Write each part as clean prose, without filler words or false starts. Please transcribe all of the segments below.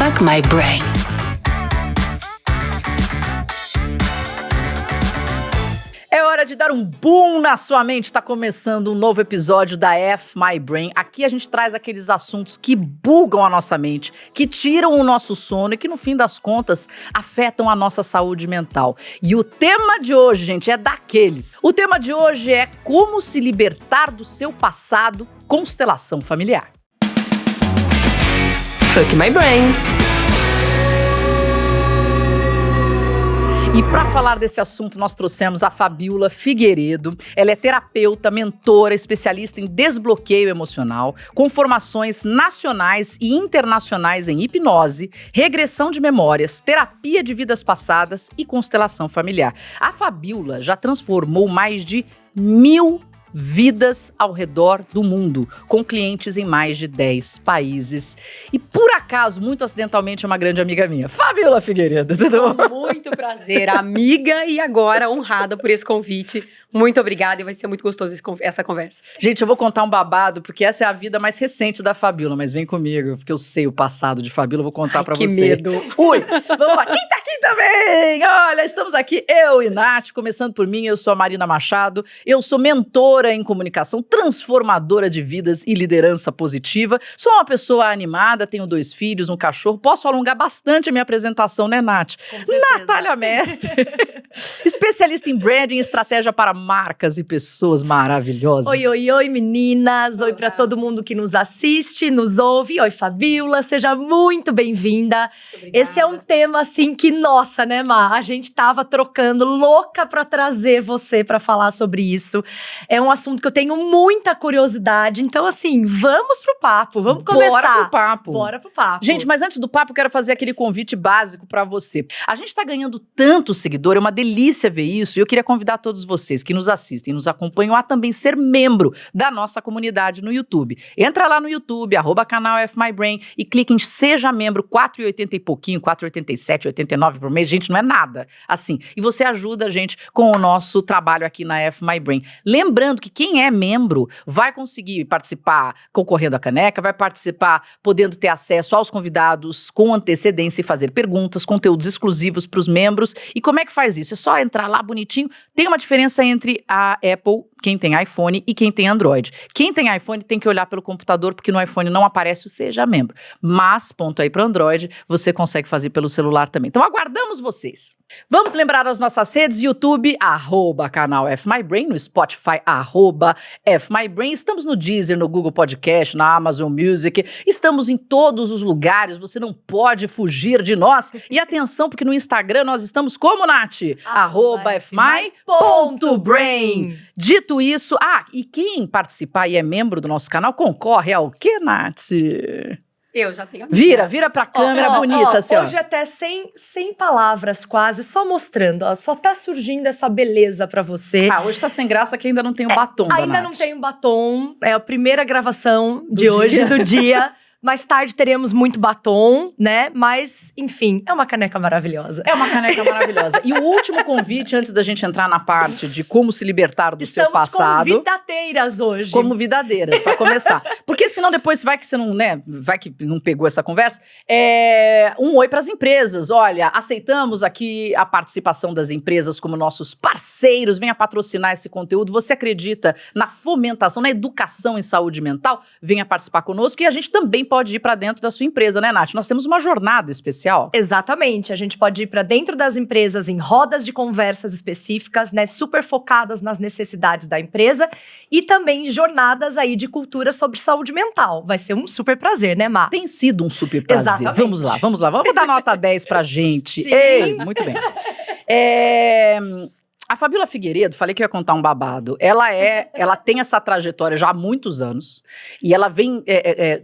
Fuck My Brain. É hora de dar um boom na sua mente. Está começando um novo episódio da F My Brain. Aqui a gente traz aqueles assuntos que bugam a nossa mente, que tiram o nosso sono e que, no fim das contas, afetam a nossa saúde mental. E o tema de hoje, gente, é daqueles. O tema de hoje é como se libertar do seu passado, constelação familiar. Fuck My Brain. E para falar desse assunto, nós trouxemos a Fabiola Figueiredo. Ela é terapeuta, mentora, especialista em desbloqueio emocional, com formações nacionais e internacionais em hipnose, regressão de memórias, terapia de vidas passadas e constelação familiar. A Fabiola já transformou mais de 1.000 vidas ao redor do mundo, com clientes em mais de 10 países. E por acaso, muito acidentalmente, é uma grande amiga minha. Fabiola Figueiredo, tudo bom? Muito prazer, amiga, e agora honrada por esse convite. Muito obrigada e vai ser muito gostoso essa conversa. Gente, eu vou contar um babado, porque essa é a vida mais recente da Fabiola, mas vem comigo, porque eu sei o passado de Fabiola, eu vou contar pra que você. Medo. Ui, vamos lá, quem tá aqui também? Olha, estamos aqui, eu e Nath, começando por mim, eu sou a Marina Machado, eu sou mentora em comunicação, transformadora de vidas e liderança positiva, sou uma pessoa animada, tenho 2 filhos, um cachorro, posso alongar bastante a minha apresentação, né, Nath? Com certeza. Natália Mestre, especialista em branding e estratégia para marcas e pessoas maravilhosas. Oi, meninas. Oi pra todo mundo que nos assiste, nos ouve. Oi, Fabiola, seja muito bem-vinda. Esse é um tema, assim, que, nossa, né, Má? A gente tava trocando, louca pra trazer você pra falar sobre isso. É um assunto que eu tenho muita curiosidade. Então, assim, vamos pro papo. Vamos começar. Bora pro papo. Bora pro papo. Gente, mas antes do papo, eu quero fazer aquele convite básico pra você. A gente tá ganhando tanto seguidor, é uma delícia ver isso. E eu queria convidar todos vocês que nos assistem, nos acompanham, a também ser membro da nossa comunidade no YouTube. Entra lá no YouTube, @canal F My Brain e clica em Seja Membro, R$4,80 e pouquinho, R$4,87, R$89 por mês. Gente, não é nada assim. E você ajuda a gente com o nosso trabalho aqui na F My Brain. Lembrando que quem é membro vai conseguir participar concorrendo à caneca, vai participar podendo ter acesso aos convidados com antecedência e fazer perguntas, conteúdos exclusivos para os membros. E como é que faz isso? É só entrar lá bonitinho. Tem uma diferença entre a Apple, quem tem iPhone e quem tem Android. Quem tem iPhone tem que olhar pelo computador, porque no iPhone não aparece o Seja Membro. Mas, ponto aí para Android, você consegue fazer pelo celular também. Então, aguardamos vocês. Vamos lembrar as nossas redes: YouTube, @canal F My Brain, no Spotify, @F My Brain. Estamos no Deezer, no Google Podcast, na Amazon Music. Estamos em todos os lugares, você não pode fugir de nós. E atenção, porque no Instagram nós estamos como, Nath? @FMY.Brain. Dito isso, e quem participar e é membro do nosso canal concorre ao quê, Nath? Eu já tenho. Vira pra câmera bonita, assim, ó. Hoje até sem palavras quase, só mostrando, ó, só tá surgindo essa beleza pra você. Hoje tá sem graça que ainda não tem o batom da Ainda Nath. não tem o batom, é a primeira gravação Do de hoje, dia. do dia. Mais tarde teremos muito batom, né? Mas, enfim, é uma caneca maravilhosa. É uma caneca maravilhosa. E o último convite, antes da gente entrar na parte de como se libertar do seu passado. Estamos convidadeiras hoje. Como vidadeiras, pra começar. Porque senão depois vai que você não, né? Vai que não pegou essa conversa. Um oi pras empresas. Olha, aceitamos aqui a participação das empresas como nossos parceiros. Venha patrocinar esse conteúdo. Você acredita na fomentação, na educação em saúde mental? Venha participar conosco e a gente também pode ir para dentro da sua empresa, né, Nath? Nós temos uma jornada especial. Exatamente. A gente pode ir para dentro das empresas em rodas de conversas específicas, né, super focadas nas necessidades da empresa e também jornadas aí de cultura sobre saúde mental. Vai ser um super prazer, né, Má? Tem sido um super prazer. Exatamente. Vamos lá. Vamos dar nota 10 pra gente. Sim. Ei, muito bem. A Fabiola Figueiredo, falei que eu ia contar um babado. Ela tem essa trajetória já há muitos anos. E ela vem. É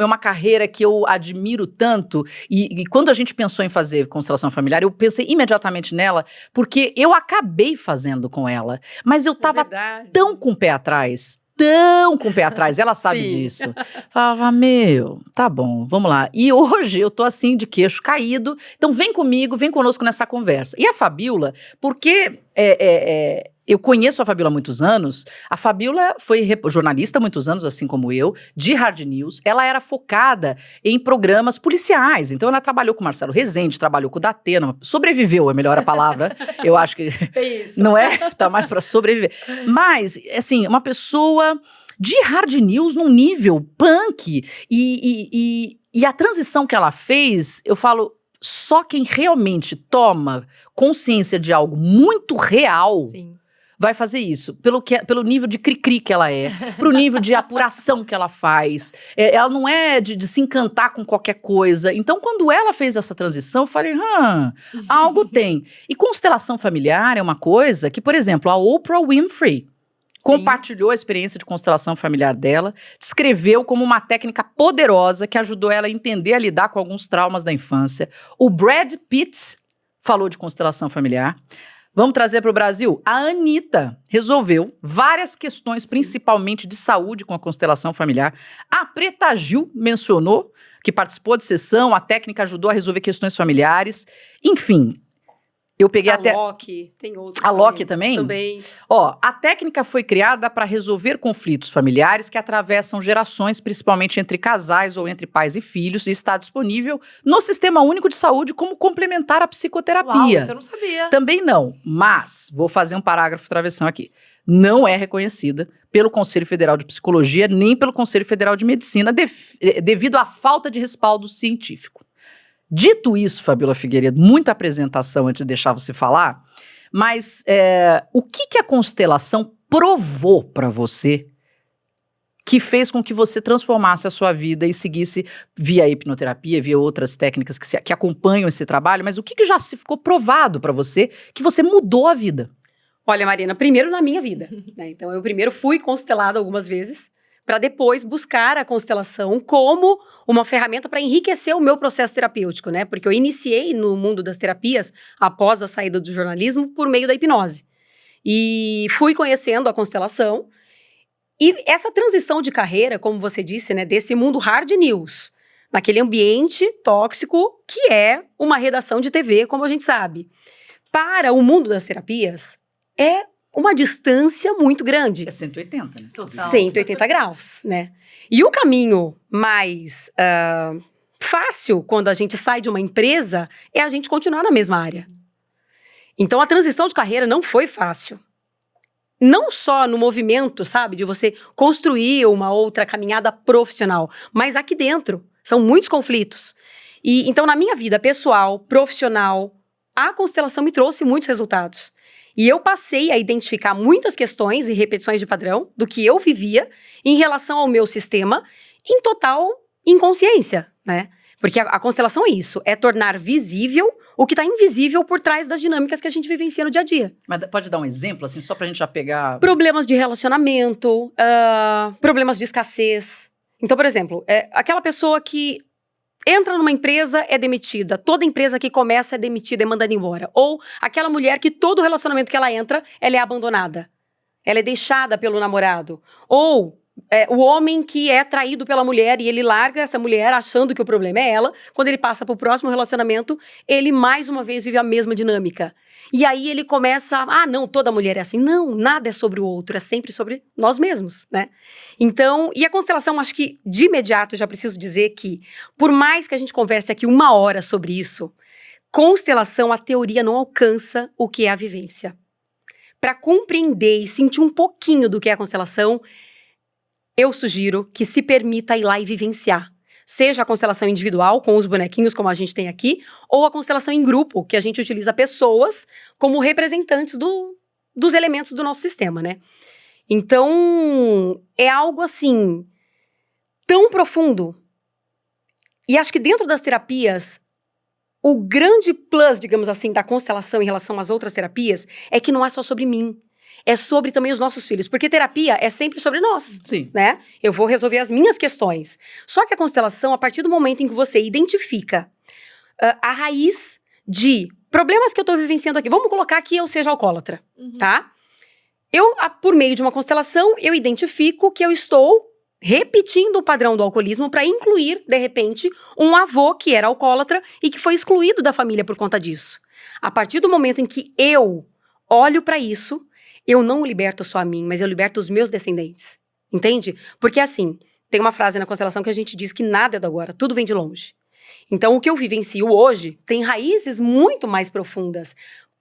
uma carreira que eu admiro tanto. E quando a gente pensou em fazer constelação familiar, eu pensei imediatamente nela, porque eu acabei fazendo com ela. Mas eu tava tão com o pé atrás. Ela sabe Sim. disso. Falava, tá bom, vamos lá. E hoje eu tô assim, de queixo caído, então vem conosco nessa conversa. E a Fabiola, porque Eu conheço a Fabíola há muitos anos. A Fabíola foi jornalista há muitos anos, assim como eu, de hard news. Ela era focada em programas policiais. Então, ela trabalhou com o Marcelo Rezende, trabalhou com o Datena. Sobreviveu, é melhor a palavra. Eu acho que não é? Tá mais para sobreviver. Mas, assim, uma pessoa de hard news num nível punk. E a transição que ela fez, eu falo, só quem realmente toma consciência de algo muito real... Sim. Vai fazer isso, pelo nível de cri-cri que ela é, pro nível de apuração que ela faz. Ela não é de se encantar com qualquer coisa. Então, quando ela fez essa transição, eu falei, algo tem. E constelação familiar é uma coisa que, por exemplo, a Oprah Winfrey compartilhou a experiência de constelação familiar dela, descreveu como uma técnica poderosa que ajudou ela a entender, a lidar com alguns traumas da infância. O Brad Pitt falou de constelação familiar. Vamos trazer para o Brasil? A Anitta resolveu várias questões, principalmente de saúde, com a constelação familiar. A Preta Gil mencionou que participou de sessão, a técnica ajudou a resolver questões familiares. Enfim, eu peguei até... A Loki, tem outro. A Loki também? Também. Ó, a técnica foi criada para resolver conflitos familiares que atravessam gerações, principalmente entre casais ou entre pais e filhos, e está disponível no Sistema Único de Saúde como complementar à psicoterapia. Uau, isso eu não sabia. Também não, mas vou fazer um parágrafo travessão aqui. Não é reconhecida pelo Conselho Federal de Psicologia nem pelo Conselho Federal de Medicina devido à falta de respaldo científico. Dito isso, Fabíola Figueiredo, muita apresentação antes de deixar você falar, mas o que a constelação provou para você que fez com que você transformasse a sua vida e seguisse via hipnoterapia, via outras técnicas que acompanham esse trabalho, mas o que já se ficou provado para você que você mudou a vida? Olha, Marina, primeiro na minha vida, né? Então, eu primeiro fui constelada algumas vezes, para depois buscar a constelação como uma ferramenta para enriquecer o meu processo terapêutico, né? Porque eu iniciei no mundo das terapias após a saída do jornalismo por meio da hipnose. E fui conhecendo a constelação. E essa transição de carreira, como você disse, né? Desse mundo hard news, naquele ambiente tóxico que é uma redação de TV, como a gente sabe, para o mundo das terapias, é uma distância muito grande. É 180, né? Total. 180 graus, né? E o caminho mais fácil, quando a gente sai de uma empresa, é a gente continuar na mesma área. Então, a transição de carreira não foi fácil. Não só no movimento, sabe? De você construir uma outra caminhada profissional, mas aqui dentro. São muitos conflitos. E então, na minha vida pessoal, profissional, a constelação me trouxe muitos resultados. E eu passei a identificar muitas questões e repetições de padrão do que eu vivia em relação ao meu sistema em total inconsciência, né? Porque a constelação é isso, é tornar visível o que está invisível por trás das dinâmicas que a gente vivencia no dia a dia. Mas pode dar um exemplo, assim, só pra gente já pegar... Problemas de relacionamento, problemas de escassez. Então, por exemplo, aquela pessoa que entra numa empresa, é demitida. Toda empresa que começa é demitida, é mandada embora. Ou aquela mulher que todo relacionamento que ela entra, ela é abandonada. Ela é deixada pelo namorado. Ou o homem que é traído pela mulher e ele larga essa mulher achando que o problema é ela. Quando ele passa para o próximo relacionamento, ele mais uma vez vive a mesma dinâmica. E aí ele começa, não, toda mulher é assim. Não, nada é sobre o outro, é sempre sobre nós mesmos, né? Então, e a constelação, acho que de imediato eu já preciso dizer que, por mais que a gente converse aqui 1 hora sobre isso, constelação, a teoria não alcança o que é a vivência. Para compreender e sentir um pouquinho do que é a constelação, eu sugiro que se permita ir lá e vivenciar. Seja a constelação individual, com os bonequinhos como a gente tem aqui, ou a constelação em grupo, que a gente utiliza pessoas como representantes dos elementos do nosso sistema, né? Então, é algo assim, tão profundo. E acho que dentro das terapias, o grande plus, digamos assim, da constelação em relação às outras terapias, é que não é só sobre mim. É sobre também os nossos filhos, porque terapia é sempre sobre nós, Sim. né? Eu vou resolver as minhas questões. Só que a constelação, a partir do momento em que você identifica a raiz de problemas que eu tô vivenciando aqui, vamos colocar que eu seja alcoólatra, tá? Por meio de uma constelação, eu identifico que eu estou repetindo o padrão do alcoolismo para incluir, de repente, um avô que era alcoólatra e que foi excluído da família por conta disso. A partir do momento em que eu olho para isso, eu não liberto só a mim, mas eu liberto os meus descendentes. Entende? Porque assim, tem uma frase na constelação que a gente diz que nada é do agora, tudo vem de longe. Então, o que eu vivencio hoje tem raízes muito mais profundas.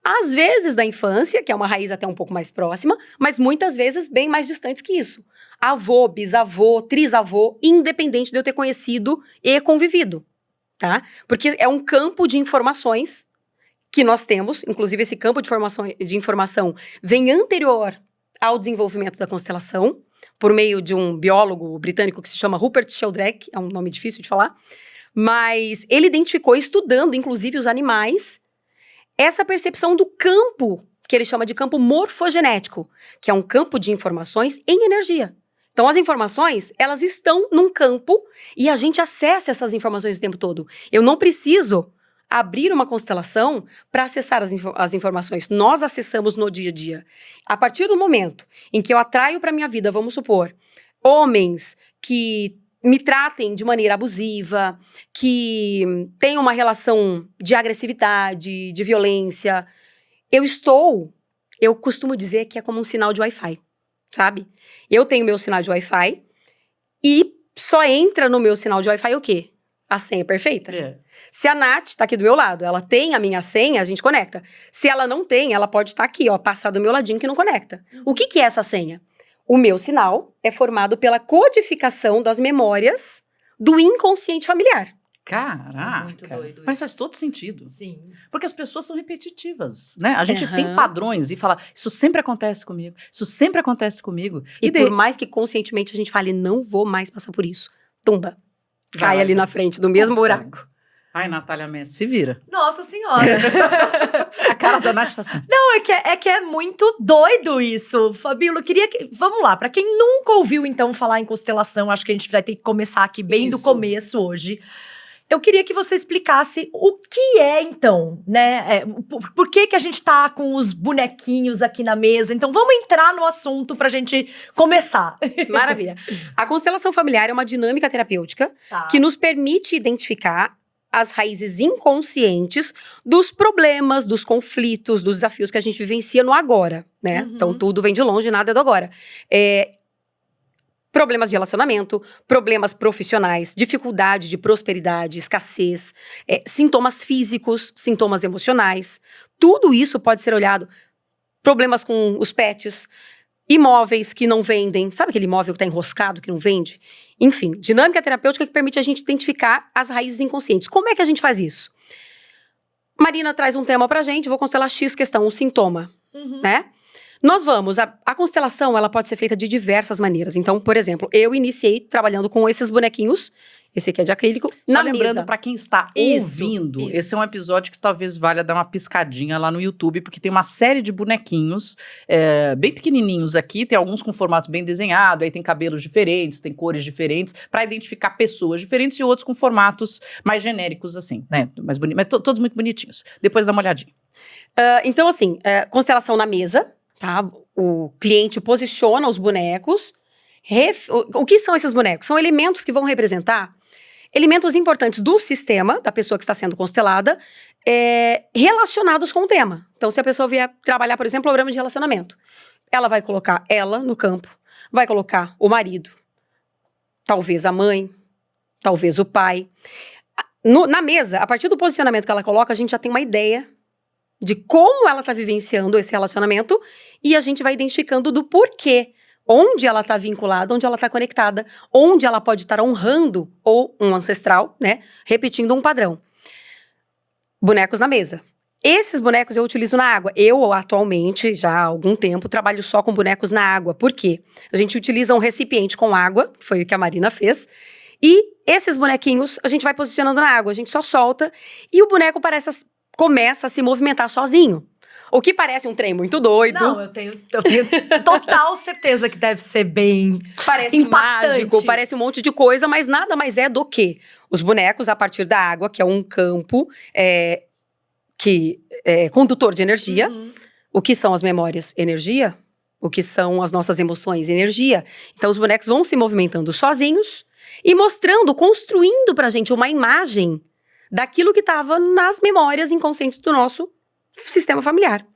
Às vezes da infância, que é uma raiz até um pouco mais próxima, mas muitas vezes bem mais distantes que isso. Avô, bisavô, trisavô, independente de eu ter conhecido e convivido, tá? Porque é um campo de informações que nós temos, inclusive esse campo de informação vem anterior ao desenvolvimento da constelação, por meio de um biólogo britânico que se chama Rupert Sheldrake, é um nome difícil de falar, mas ele identificou, estudando inclusive os animais, essa percepção do campo, que ele chama de campo morfogenético, que é um campo de informações em energia. Então, as informações, elas estão num campo e a gente acessa essas informações o tempo todo. Eu não preciso abrir uma constelação para acessar as informações. Nós acessamos no dia a dia. A partir do momento em que eu atraio para minha vida, vamos supor, homens que me tratem de maneira abusiva, que tenham uma relação de agressividade, de violência, eu costumo dizer que é como um sinal de Wi-Fi, sabe? Eu tenho meu sinal de Wi-Fi e só entra no meu sinal de Wi-Fi o quê? A senha perfeita. É. Se a Nath tá aqui do meu lado, ela tem a minha senha, a gente conecta. Se ela não tem, ela pode estar aqui, ó, passar do meu ladinho que não conecta. O que é essa senha? O meu sinal é formado pela codificação das memórias do inconsciente familiar. Caraca. Muito doido Mas isso. faz todo sentido. Sim. Porque as pessoas são repetitivas, né? A gente Aham. tem padrões e fala, isso sempre acontece comigo, isso sempre acontece comigo. E por mais que conscientemente a gente fale, não vou mais passar por isso. Tumba. Cai ali na frente do mesmo buraco. Ai, Natália Messi, se vira. Nossa senhora. A cara da Nath tá assim. Não, é que é muito doido isso. Fabíola, eu queria que... Vamos lá, pra quem nunca ouviu, então, falar em constelação, acho que a gente vai ter que começar aqui bem do Isso. começo hoje. Eu queria que você explicasse o que é, então, né? Por que a gente tá com os bonequinhos aqui na mesa? Então, vamos entrar no assunto pra gente começar. Maravilha. A constelação familiar é uma dinâmica terapêutica Tá. que nos permite identificar as raízes inconscientes dos problemas, dos conflitos, dos desafios que a gente vivencia no agora, né? Uhum. Então, tudo vem de longe, nada é do agora. Problemas de relacionamento, problemas profissionais, dificuldade de prosperidade, escassez, sintomas físicos, sintomas emocionais. Tudo isso pode ser olhado. Problemas com os pets, imóveis que não vendem. Sabe aquele imóvel que está enroscado, que não vende? Enfim, dinâmica terapêutica que permite a gente identificar as raízes inconscientes. Como é que a gente faz isso? Marina traz um tema pra gente, vou constelar X questão, um sintoma, Uhum. né? Nós vamos, a constelação, ela pode ser feita de diversas maneiras. Então, por exemplo, eu iniciei trabalhando com esses bonequinhos, esse aqui é de acrílico, Só na lembrando mesa. pra quem está Isso, ouvindo, isso. esse é um episódio que talvez valha dar uma piscadinha lá no YouTube, porque tem uma série de bonequinhos bem pequenininhos aqui, tem alguns com formato bem desenhado, aí tem cabelos diferentes, tem cores diferentes, para identificar pessoas diferentes e outros com formatos mais genéricos assim, né? Mais mas todos muito bonitinhos. Depois dá uma olhadinha. Então, assim, constelação na mesa, tá? O cliente posiciona os bonecos. O que são esses bonecos? São elementos que vão representar elementos importantes do sistema, da pessoa que está sendo constelada, relacionados com o tema. Então, se a pessoa vier trabalhar, por exemplo, problema de relacionamento, ela vai colocar ela no campo, vai colocar o marido, talvez a mãe, talvez o pai. Na mesa, a partir do posicionamento que ela coloca, a gente já tem uma ideia de como ela está vivenciando esse relacionamento e a gente vai identificando do porquê, onde ela está vinculada, onde ela está conectada, onde ela pode estar honrando ou um ancestral, né, repetindo um padrão. Bonecos na mesa. Esses bonecos eu utilizo na água. Eu, atualmente, já há algum tempo, trabalho só com bonecos na água. Por quê? A gente utiliza um recipiente com água, que foi o que a Marina fez, e esses bonequinhos a gente vai posicionando na água, a gente só solta e o boneco começa a se movimentar sozinho. O que parece um trem muito doido. Não, eu tenho total certeza que deve ser bem Parece impactante. mágico, parece um monte de coisa, mas nada mais é do que os bonecos a partir da água, que é um campo que é condutor de energia. Uhum. O que são as memórias? Energia. O que são as nossas emoções? Energia. Então, os bonecos vão se movimentando sozinhos e mostrando, construindo pra gente uma imagem daquilo que estava nas memórias inconscientes do nosso sistema familiar.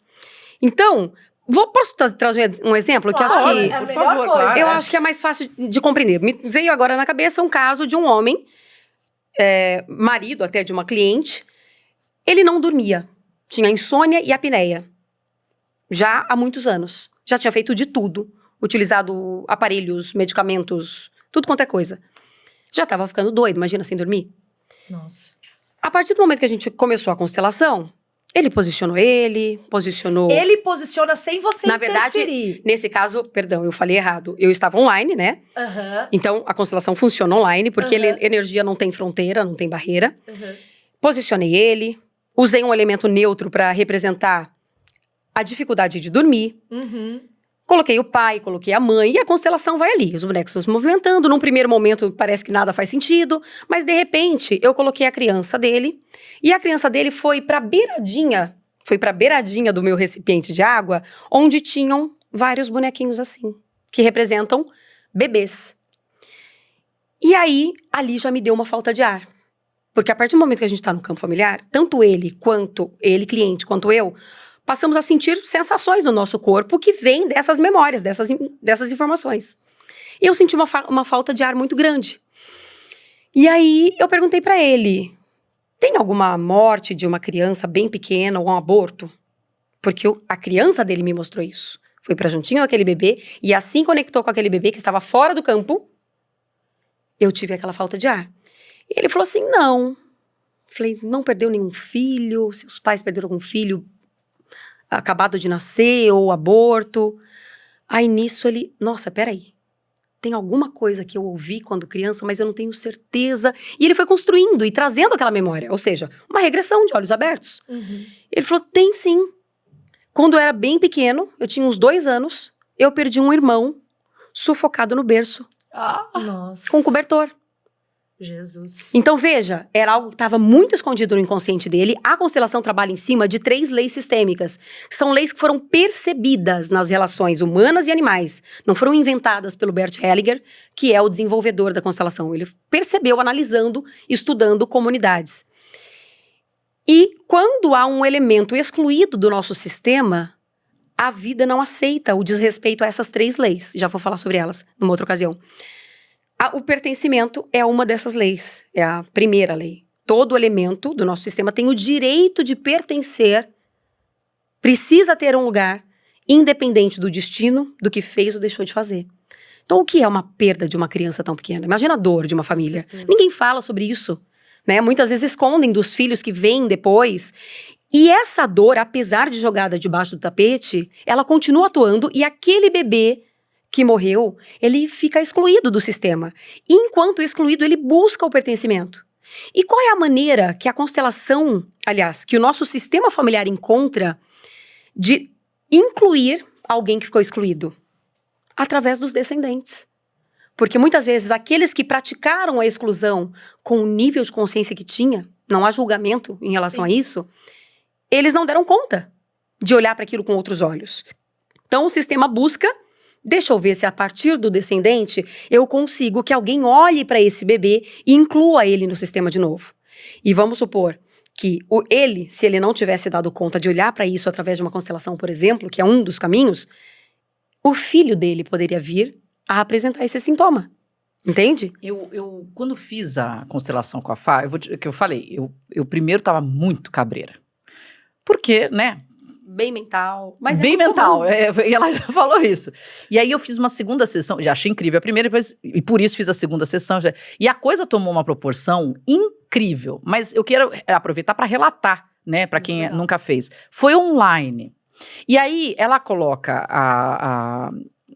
Então, Posso trazer um exemplo? Que Claro, acho que... é a por melhor favor, coisa. claro. Eu acho que é mais fácil de compreender. Me veio agora na cabeça um caso de um homem, marido até de uma cliente, ele não dormia. Tinha insônia e apneia. Já há muitos anos. Já tinha feito de tudo. Utilizado aparelhos, medicamentos, tudo quanto é coisa. Já estava ficando doido, imagina, sem dormir. Nossa. A partir do momento que a gente começou a constelação, ele posicionou. Ele posiciona sem você Na verdade, interferir. nesse caso, perdão, eu falei errado. Eu estava online, né? Aham, Então, a constelação funciona online, porque Aham. energia não tem fronteira, não tem barreira. aham. Posicionei ele, usei um elemento neutro para representar a dificuldade de dormir. Uhum. Coloquei o pai, coloquei a mãe e a constelação vai ali. Os bonecos estão se movimentando. Num primeiro momento parece que nada faz sentido, mas de repente eu coloquei a criança dele e a criança dele foi para beiradinha do meu recipiente de água, onde tinham vários bonequinhos assim, que representam bebês. E aí, ali já me deu uma falta de ar. Porque a partir do momento que a gente está no campo familiar, tanto ele, cliente, quanto eu, passamos a sentir sensações no nosso corpo que vêm dessas memórias, dessas informações. E eu senti uma falta de ar muito grande. E aí, eu perguntei para ele, tem alguma morte de uma criança bem pequena ou um aborto? Porque a criança dele me mostrou isso. Foi pra juntinho daquele bebê e assim conectou com aquele bebê que estava fora do campo, eu tive aquela falta de ar. E ele falou assim, não. Falei, não perdeu nenhum filho? Seus pais perderam algum filho acabado de nascer ou aborto? Aí nisso ele, nossa, peraí. Tem alguma coisa que eu ouvi quando criança, mas eu não tenho certeza. E ele foi construindo e trazendo aquela memória. Ou seja, uma regressão de olhos abertos. Uhum. Ele falou, tem sim. Quando eu era bem pequeno, eu tinha uns 2 anos, eu perdi um irmão sufocado no berço, Nossa. com cobertor. Jesus. Então, veja, era algo que estava muito escondido no inconsciente dele. A constelação trabalha em cima de 3 leis sistêmicas. São leis que foram percebidas nas relações humanas e animais. Não foram inventadas pelo Bert Hellinger, que é o desenvolvedor da constelação. Ele percebeu analisando, estudando comunidades. E quando há um elemento excluído do nosso sistema, a vida não aceita o desrespeito a essas 3 leis. Já vou falar sobre elas numa outra ocasião. O pertencimento é uma dessas leis, é a primeira lei. Todo elemento do nosso sistema tem o direito de pertencer, precisa ter um lugar, independente do destino, do que fez ou deixou de fazer. Então, o que é uma perda de uma criança tão pequena? Imagina a dor de uma família. Com certeza. Ninguém fala sobre isso, né? Muitas vezes escondem dos filhos que vêm depois. E essa dor, apesar de jogada debaixo do tapete, ela continua atuando e aquele bebê que morreu, ele fica excluído do sistema. E enquanto excluído, ele busca o pertencimento. E qual é a maneira que a constelação, aliás, que o nosso sistema familiar encontra de incluir alguém que ficou excluído? Através dos descendentes. Porque muitas vezes aqueles que praticaram a exclusão com o nível de consciência que tinha, não há julgamento em relação a isso, eles não deram conta de olhar para aquilo com outros olhos. Então o sistema busca, deixa eu ver se a partir do descendente eu consigo que alguém olhe para esse bebê e inclua ele no sistema de novo. E vamos supor que ele, se ele não tivesse dado conta de olhar para isso através de uma constelação, por exemplo, que é um dos caminhos, o filho dele poderia vir a apresentar esse sintoma. Entende? Eu quando fiz a constelação com a Fá, eu primeiro estava muito cabreira. Porque, né? Bem mental. Mas bem é muito mental, comum. e ela falou isso. E aí eu fiz uma segunda sessão, já achei incrível a primeira, depois, e por isso fiz a segunda sessão. E a coisa tomou uma proporção incrível. Mas eu quero aproveitar para relatar, né, para quem nunca fez. Foi online. E aí ela coloca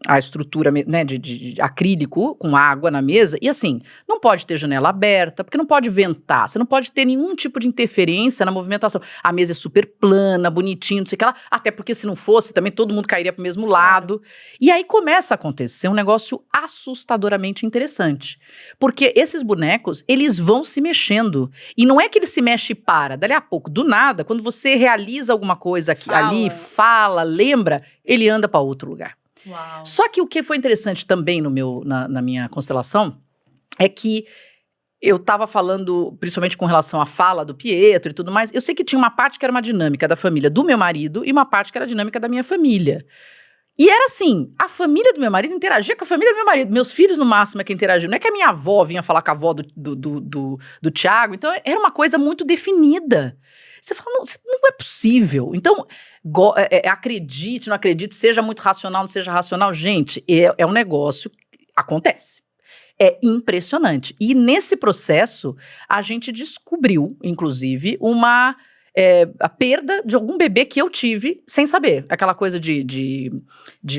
a estrutura, né, de acrílico com água na mesa, e assim, não pode ter janela aberta, porque não pode ventar, você não pode ter nenhum tipo de interferência na movimentação. A mesa é super plana, bonitinha, não sei o que lá, até porque se não fosse, também todo mundo cairia pro mesmo lado. E aí começa a acontecer um negócio assustadoramente interessante, porque esses bonecos, eles vão se mexendo, e não é que ele se mexe e para, dali a pouco, do nada, quando você realiza alguma coisa aqui, ali, fala, lembra, ele anda para outro lugar. Uau. Só que o que foi interessante também na minha constelação é que eu estava falando, principalmente com relação à fala do Pietro e tudo mais, eu sei que tinha uma parte que era uma dinâmica da família do meu marido e uma parte que era a dinâmica da minha família. E era assim, a família do meu marido interagia com a família do meu marido. Meus filhos, no máximo, é que interagiam. Não é que a minha avó vinha falar com a avó do Thiago. Então, era uma coisa muito definida. Você fala, não é possível. Então, acredite, não acredite, seja muito racional, não seja racional. Gente, é um negócio que acontece. É impressionante. E nesse processo, a gente descobriu, inclusive, a perda de algum bebê que eu tive sem saber. Aquela coisa de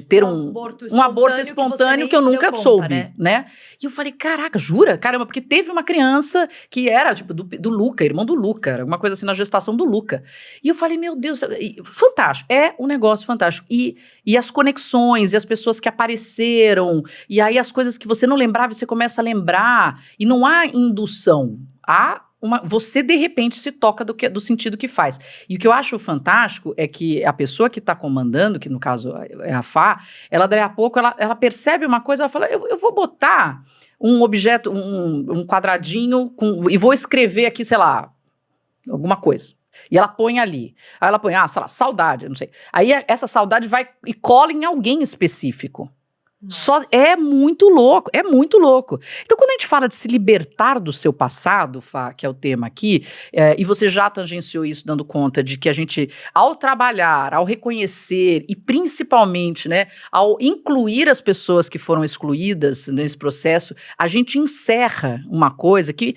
ter um aborto espontâneo que eu nunca soube, né? E eu falei, caraca, jura? Caramba, porque teve uma criança que era, tipo, do Luca, irmão do Luca, alguma coisa assim na gestação do Luca. E eu falei, meu Deus, fantástico. É um negócio fantástico. E as conexões, e as pessoas que apareceram, e aí as coisas que você não lembrava, você começa a lembrar. E não há indução, você, de repente, se toca do sentido que faz. E o que eu acho fantástico é que a pessoa que está comandando, que no caso é a Fá, ela daí a pouco, ela percebe uma coisa, ela fala, eu vou botar um objeto, um quadradinho, e vou escrever aqui, sei lá, alguma coisa. E ela põe ali. Aí ela põe, sei lá, saudade, não sei. Aí essa saudade vai e cola em alguém específico. É muito louco, é muito louco. Então, quando a gente fala de se libertar do seu passado, Fá, que é o tema aqui, e você já tangenciou isso dando conta de que a gente, ao trabalhar, ao reconhecer e principalmente, né, ao incluir as pessoas que foram excluídas nesse processo, a gente encerra uma coisa que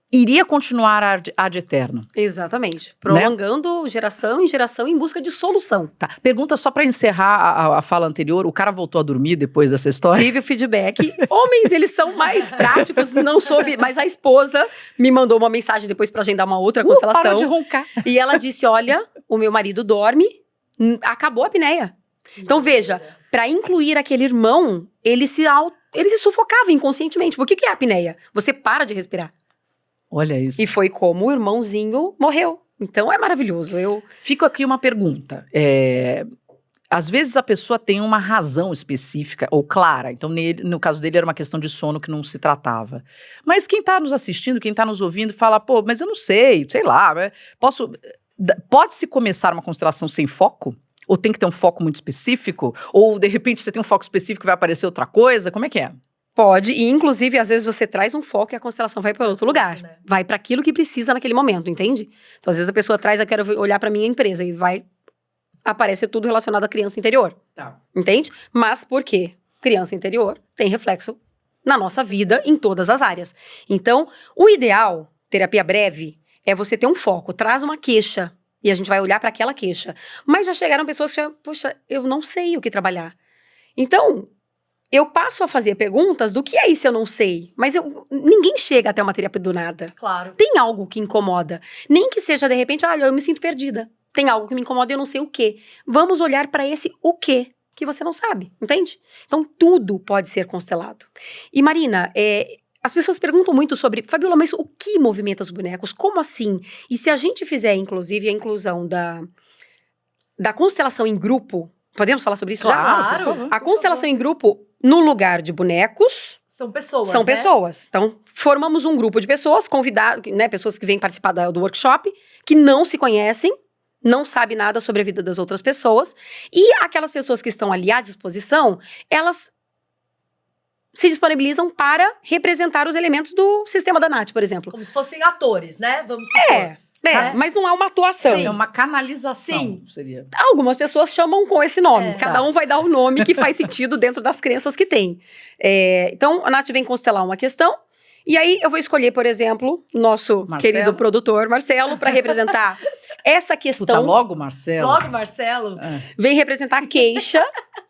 iria continuar ad eterno. Exatamente. Prolongando, né? Geração em geração em busca de solução. Tá. Pergunta só pra encerrar a fala anterior. O cara voltou a dormir depois dessa história? Tive o feedback. Homens, eles são mais práticos, não soube. Mas a esposa me mandou uma mensagem depois pra agendar uma outra constelação. Parou de roncar. E ela disse, olha, o meu marido dorme, acabou a apneia. Então veja, pra incluir aquele irmão, ele se sufocava inconscientemente. Por que é a apneia? Você para de respirar. Olha isso. E foi como o irmãozinho morreu. Então é maravilhoso. Fico aqui uma pergunta. Às vezes a pessoa tem uma razão específica ou clara. Então, no caso dele, era uma questão de sono que não se tratava. Mas quem está nos assistindo, quem está nos ouvindo, fala, pô, mas eu não sei lá. Pode-se começar uma constelação sem foco? Ou tem que ter um foco muito específico? Ou, de repente, você tem um foco específico e vai aparecer outra coisa? Como é que é? Pode, e inclusive, às vezes você traz um foco e a constelação vai para outro lugar. Né? Vai para aquilo que precisa naquele momento, entende? Então, às vezes a pessoa traz, eu quero olhar para minha empresa e vai aparecer tudo relacionado à criança interior. Tá. Entende? Mas por quê? Criança interior tem reflexo na nossa vida em todas as áreas. Então, o ideal, terapia breve, é você ter um foco, traz uma queixa e a gente vai olhar para aquela queixa. Mas já chegaram pessoas que, poxa, eu não sei o que trabalhar. Então, eu passo a fazer perguntas do que é isso eu não sei. Mas ninguém chega até uma terapia do nada. Claro. Tem algo que incomoda. Nem que seja, de repente, eu me sinto perdida. Tem algo que me incomoda e eu não sei o quê. Vamos olhar para esse o quê que você não sabe, entende? Então, tudo pode ser constelado. E, Marina, as pessoas perguntam muito sobre, Fabiola, mas o que movimenta os bonecos? Como assim? E se a gente fizer, inclusive, a inclusão da constelação em grupo, podemos falar sobre isso já? Claro. Por favor, a constelação em grupo, no lugar de bonecos... São pessoas, São pessoas. Então, formamos um grupo de pessoas, convidados, né, pessoas que vêm participar do workshop, que não se conhecem, não sabem nada sobre a vida das outras pessoas, e aquelas pessoas que estão ali à disposição, elas se disponibilizam para representar os elementos do sistema da Nath, por exemplo. Como se fossem atores, né? Vamos supor. Mas não é uma atuação. Sim, é uma canalização. Seria. Algumas pessoas chamam com esse nome. Cada um vai dar o nome que faz sentido dentro das crenças que tem. Então, a Nath vem constelar uma questão, e aí eu vou escolher, por exemplo, nosso querido produtor, Marcelo, para representar essa questão. Logo, Marcelo. Logo, Marcelo. Vem representar a queixa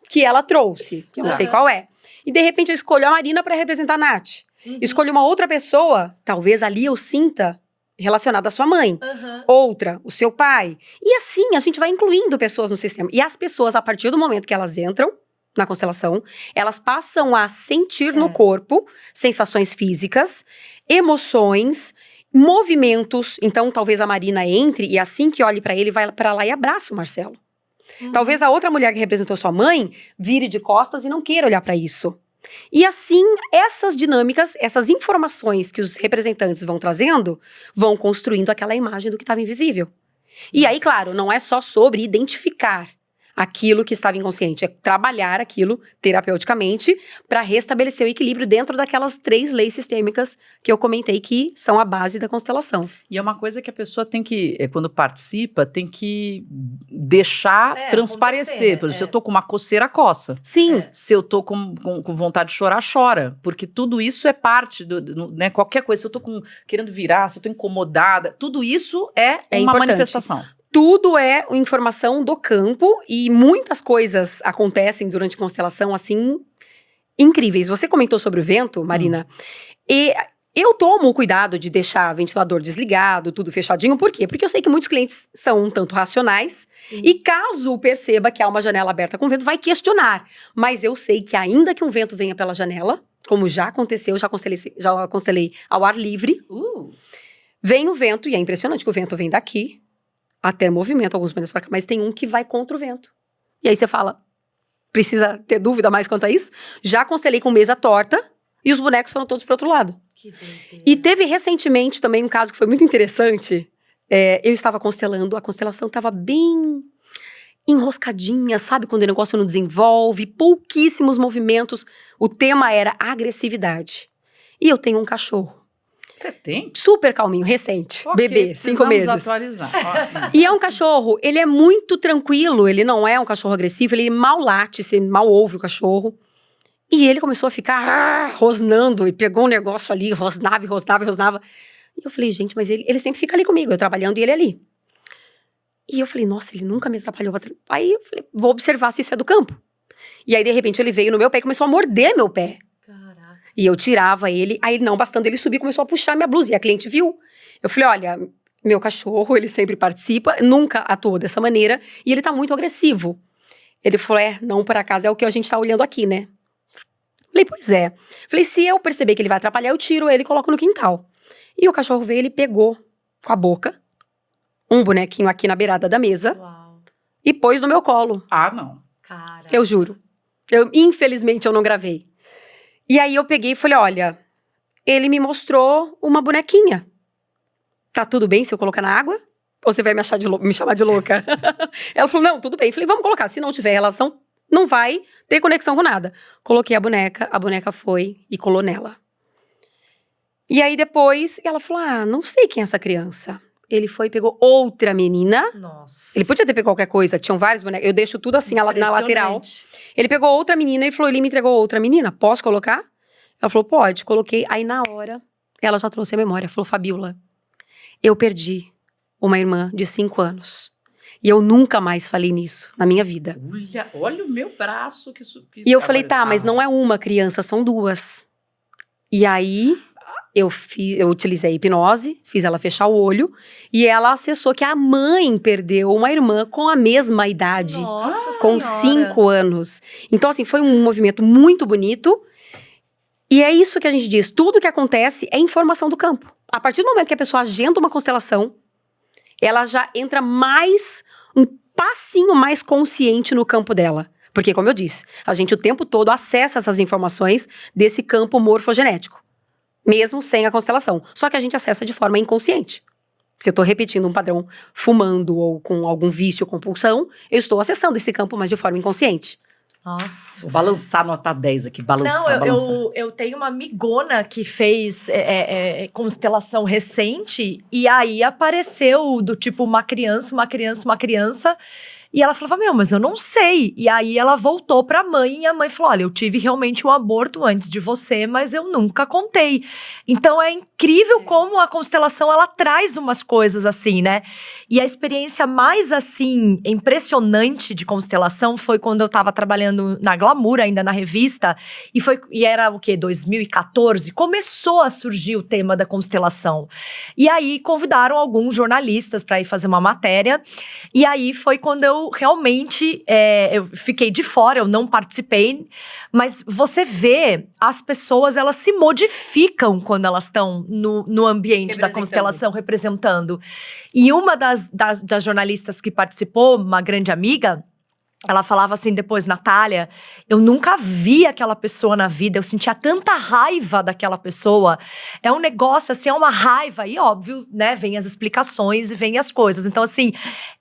que ela trouxe, que eu não sei qual é. E, de repente, eu escolho a Marina para representar a Nath. Escolho uma outra pessoa, talvez ali eu sinta relacionada à sua mãe, outra, o seu pai. E assim, a gente vai incluindo pessoas no sistema. E as pessoas, a partir do momento que elas entram na constelação, elas passam a sentir no corpo sensações físicas, emoções, movimentos. Então, talvez a Marina entre e assim que olhe para ele, vai para lá e abraça o Marcelo. Talvez a outra mulher que representou sua mãe vire de costas e não queira olhar para isso. E assim, essas dinâmicas, essas informações que os representantes vão trazendo, vão construindo aquela imagem do que estava invisível. E aí, claro, não é só sobre identificar aquilo que estava inconsciente, é trabalhar aquilo terapeuticamente para restabelecer o equilíbrio dentro daquelas 3 leis sistêmicas que eu comentei que são a base da constelação. E é uma coisa que a pessoa tem que, quando participa, tem que deixar transparecer. Por exemplo, se eu tô com uma coceira, coça. Sim. Se eu tô com vontade de chorar, chora. Porque tudo isso é parte, né? Qualquer coisa, se eu tô querendo virar, se eu tô incomodada, tudo isso é uma importante. manifestação. Tudo é informação do campo e muitas coisas acontecem durante a constelação, assim, incríveis. Você comentou sobre o vento, Marina, e eu tomo o cuidado de deixar o ventilador desligado, tudo fechadinho. Por quê? Porque eu sei que muitos clientes são um tanto racionais. Sim. E caso perceba que há uma janela aberta com vento, vai questionar. Mas eu sei que ainda que um vento venha pela janela, como já aconteceu, já constelei ao ar livre, vem o vento, e é impressionante que o vento vem daqui, até movimento alguns metros para cá, mas tem um que vai contra o vento. E aí você fala, precisa ter dúvida mais quanto a isso? Já constelei com mesa torta e os bonecos foram todos para outro lado. Que e teve recentemente também um caso que foi muito interessante. Eu estava constelando, a constelação estava bem enroscadinha, sabe? Quando o negócio não desenvolve, pouquíssimos movimentos. O tema era agressividade. E eu tenho um cachorro. Você tem? Super calminho, recente, bebê, 5 meses. Atualizar. E é um cachorro, ele é muito tranquilo, ele não é um cachorro agressivo, ele mal late, você mal ouve o cachorro. E ele começou a ficar rosnando, e pegou um negócio ali, rosnava. E eu falei, gente, mas ele sempre fica ali comigo, eu trabalhando e ele ali. E eu falei, nossa, ele nunca me atrapalhou. Aí eu falei, vou observar se isso é do campo. E aí, de repente, ele veio no meu pé e começou a morder meu pé. E eu tirava ele, aí não bastando ele subir, começou a puxar minha blusa. E a cliente viu. Eu falei, olha, meu cachorro, ele sempre participa, nunca atuou dessa maneira, e ele tá muito agressivo. Ele falou, não, por acaso é o que a gente tá olhando aqui, né? Falei, pois é. Falei, se eu perceber que ele vai atrapalhar, eu tiro ele e coloco no quintal. E o cachorro veio, ele pegou com a boca um bonequinho aqui na beirada da mesa. Uau. E pôs no meu colo. Ah, não. Caraca. Eu juro. Infelizmente, eu não gravei. E aí eu peguei e falei, olha, ele me mostrou uma bonequinha. Tá tudo bem se eu colocar na água? Ou você vai me chamar de louca? Ela falou, não, tudo bem. Eu falei, vamos colocar. Se não tiver relação, não vai ter conexão com nada. Coloquei a boneca foi e colou nela. E aí depois, ela falou, não sei quem é essa criança. Ele foi e pegou outra menina. Nossa. Ele podia ter pegado qualquer coisa, tinham vários bonecos. Eu deixo tudo assim na lateral. Ele pegou outra menina e falou, ele me entregou outra menina, posso colocar? Ela falou, pode, coloquei. Aí na hora, ela já trouxe a memória, falou, Fabiola, eu perdi uma irmã de 5 anos. E eu nunca mais falei nisso na minha vida. Olha o meu braço. E eu falei, tá, mas não é uma criança, são 2. E aí... Eu utilizei a hipnose, fiz ela fechar o olho e ela acessou que a mãe perdeu uma irmã com a mesma idade. Nossa com Senhora. 5 anos. Então, assim, foi um movimento muito bonito. E é isso que a gente diz. Tudo que acontece é informação do campo. A partir do momento que a pessoa agenda uma constelação, ela já entra um passinho mais consciente no campo dela. Porque, como eu disse, a gente o tempo todo acessa essas informações desse campo morfogenético. Mesmo sem a constelação. Só que a gente acessa de forma inconsciente. Se eu estou repetindo um padrão fumando ou com algum vício ou compulsão, eu estou acessando esse campo, mas de forma inconsciente. Nossa. Vou balançar nota 10 aqui, balançar. Eu tenho uma amigona que fez constelação recente e aí apareceu do tipo uma criança. E ela falava, mas eu não sei. E aí ela voltou pra mãe e a mãe falou, olha, eu tive realmente um aborto antes de você, mas eu nunca contei. Então é incrível como a constelação, ela traz umas coisas assim, né? E a experiência mais, assim, impressionante de constelação foi quando eu tava trabalhando na Glamour, ainda na revista, e era o quê? 2014? Começou a surgir o tema da constelação. E aí convidaram alguns jornalistas pra ir fazer uma matéria, e aí foi quando eu realmente, eu fiquei de fora, eu não participei, mas você vê, as pessoas, elas se modificam quando elas estão no ambiente da constelação, representando. E uma das jornalistas que participou, uma grande amiga, Ela falava assim depois, Natália, eu nunca vi aquela pessoa na vida, eu sentia tanta raiva daquela pessoa. É um negócio, assim, é uma raiva. E óbvio, né, vem as explicações e vem as coisas. Então, assim,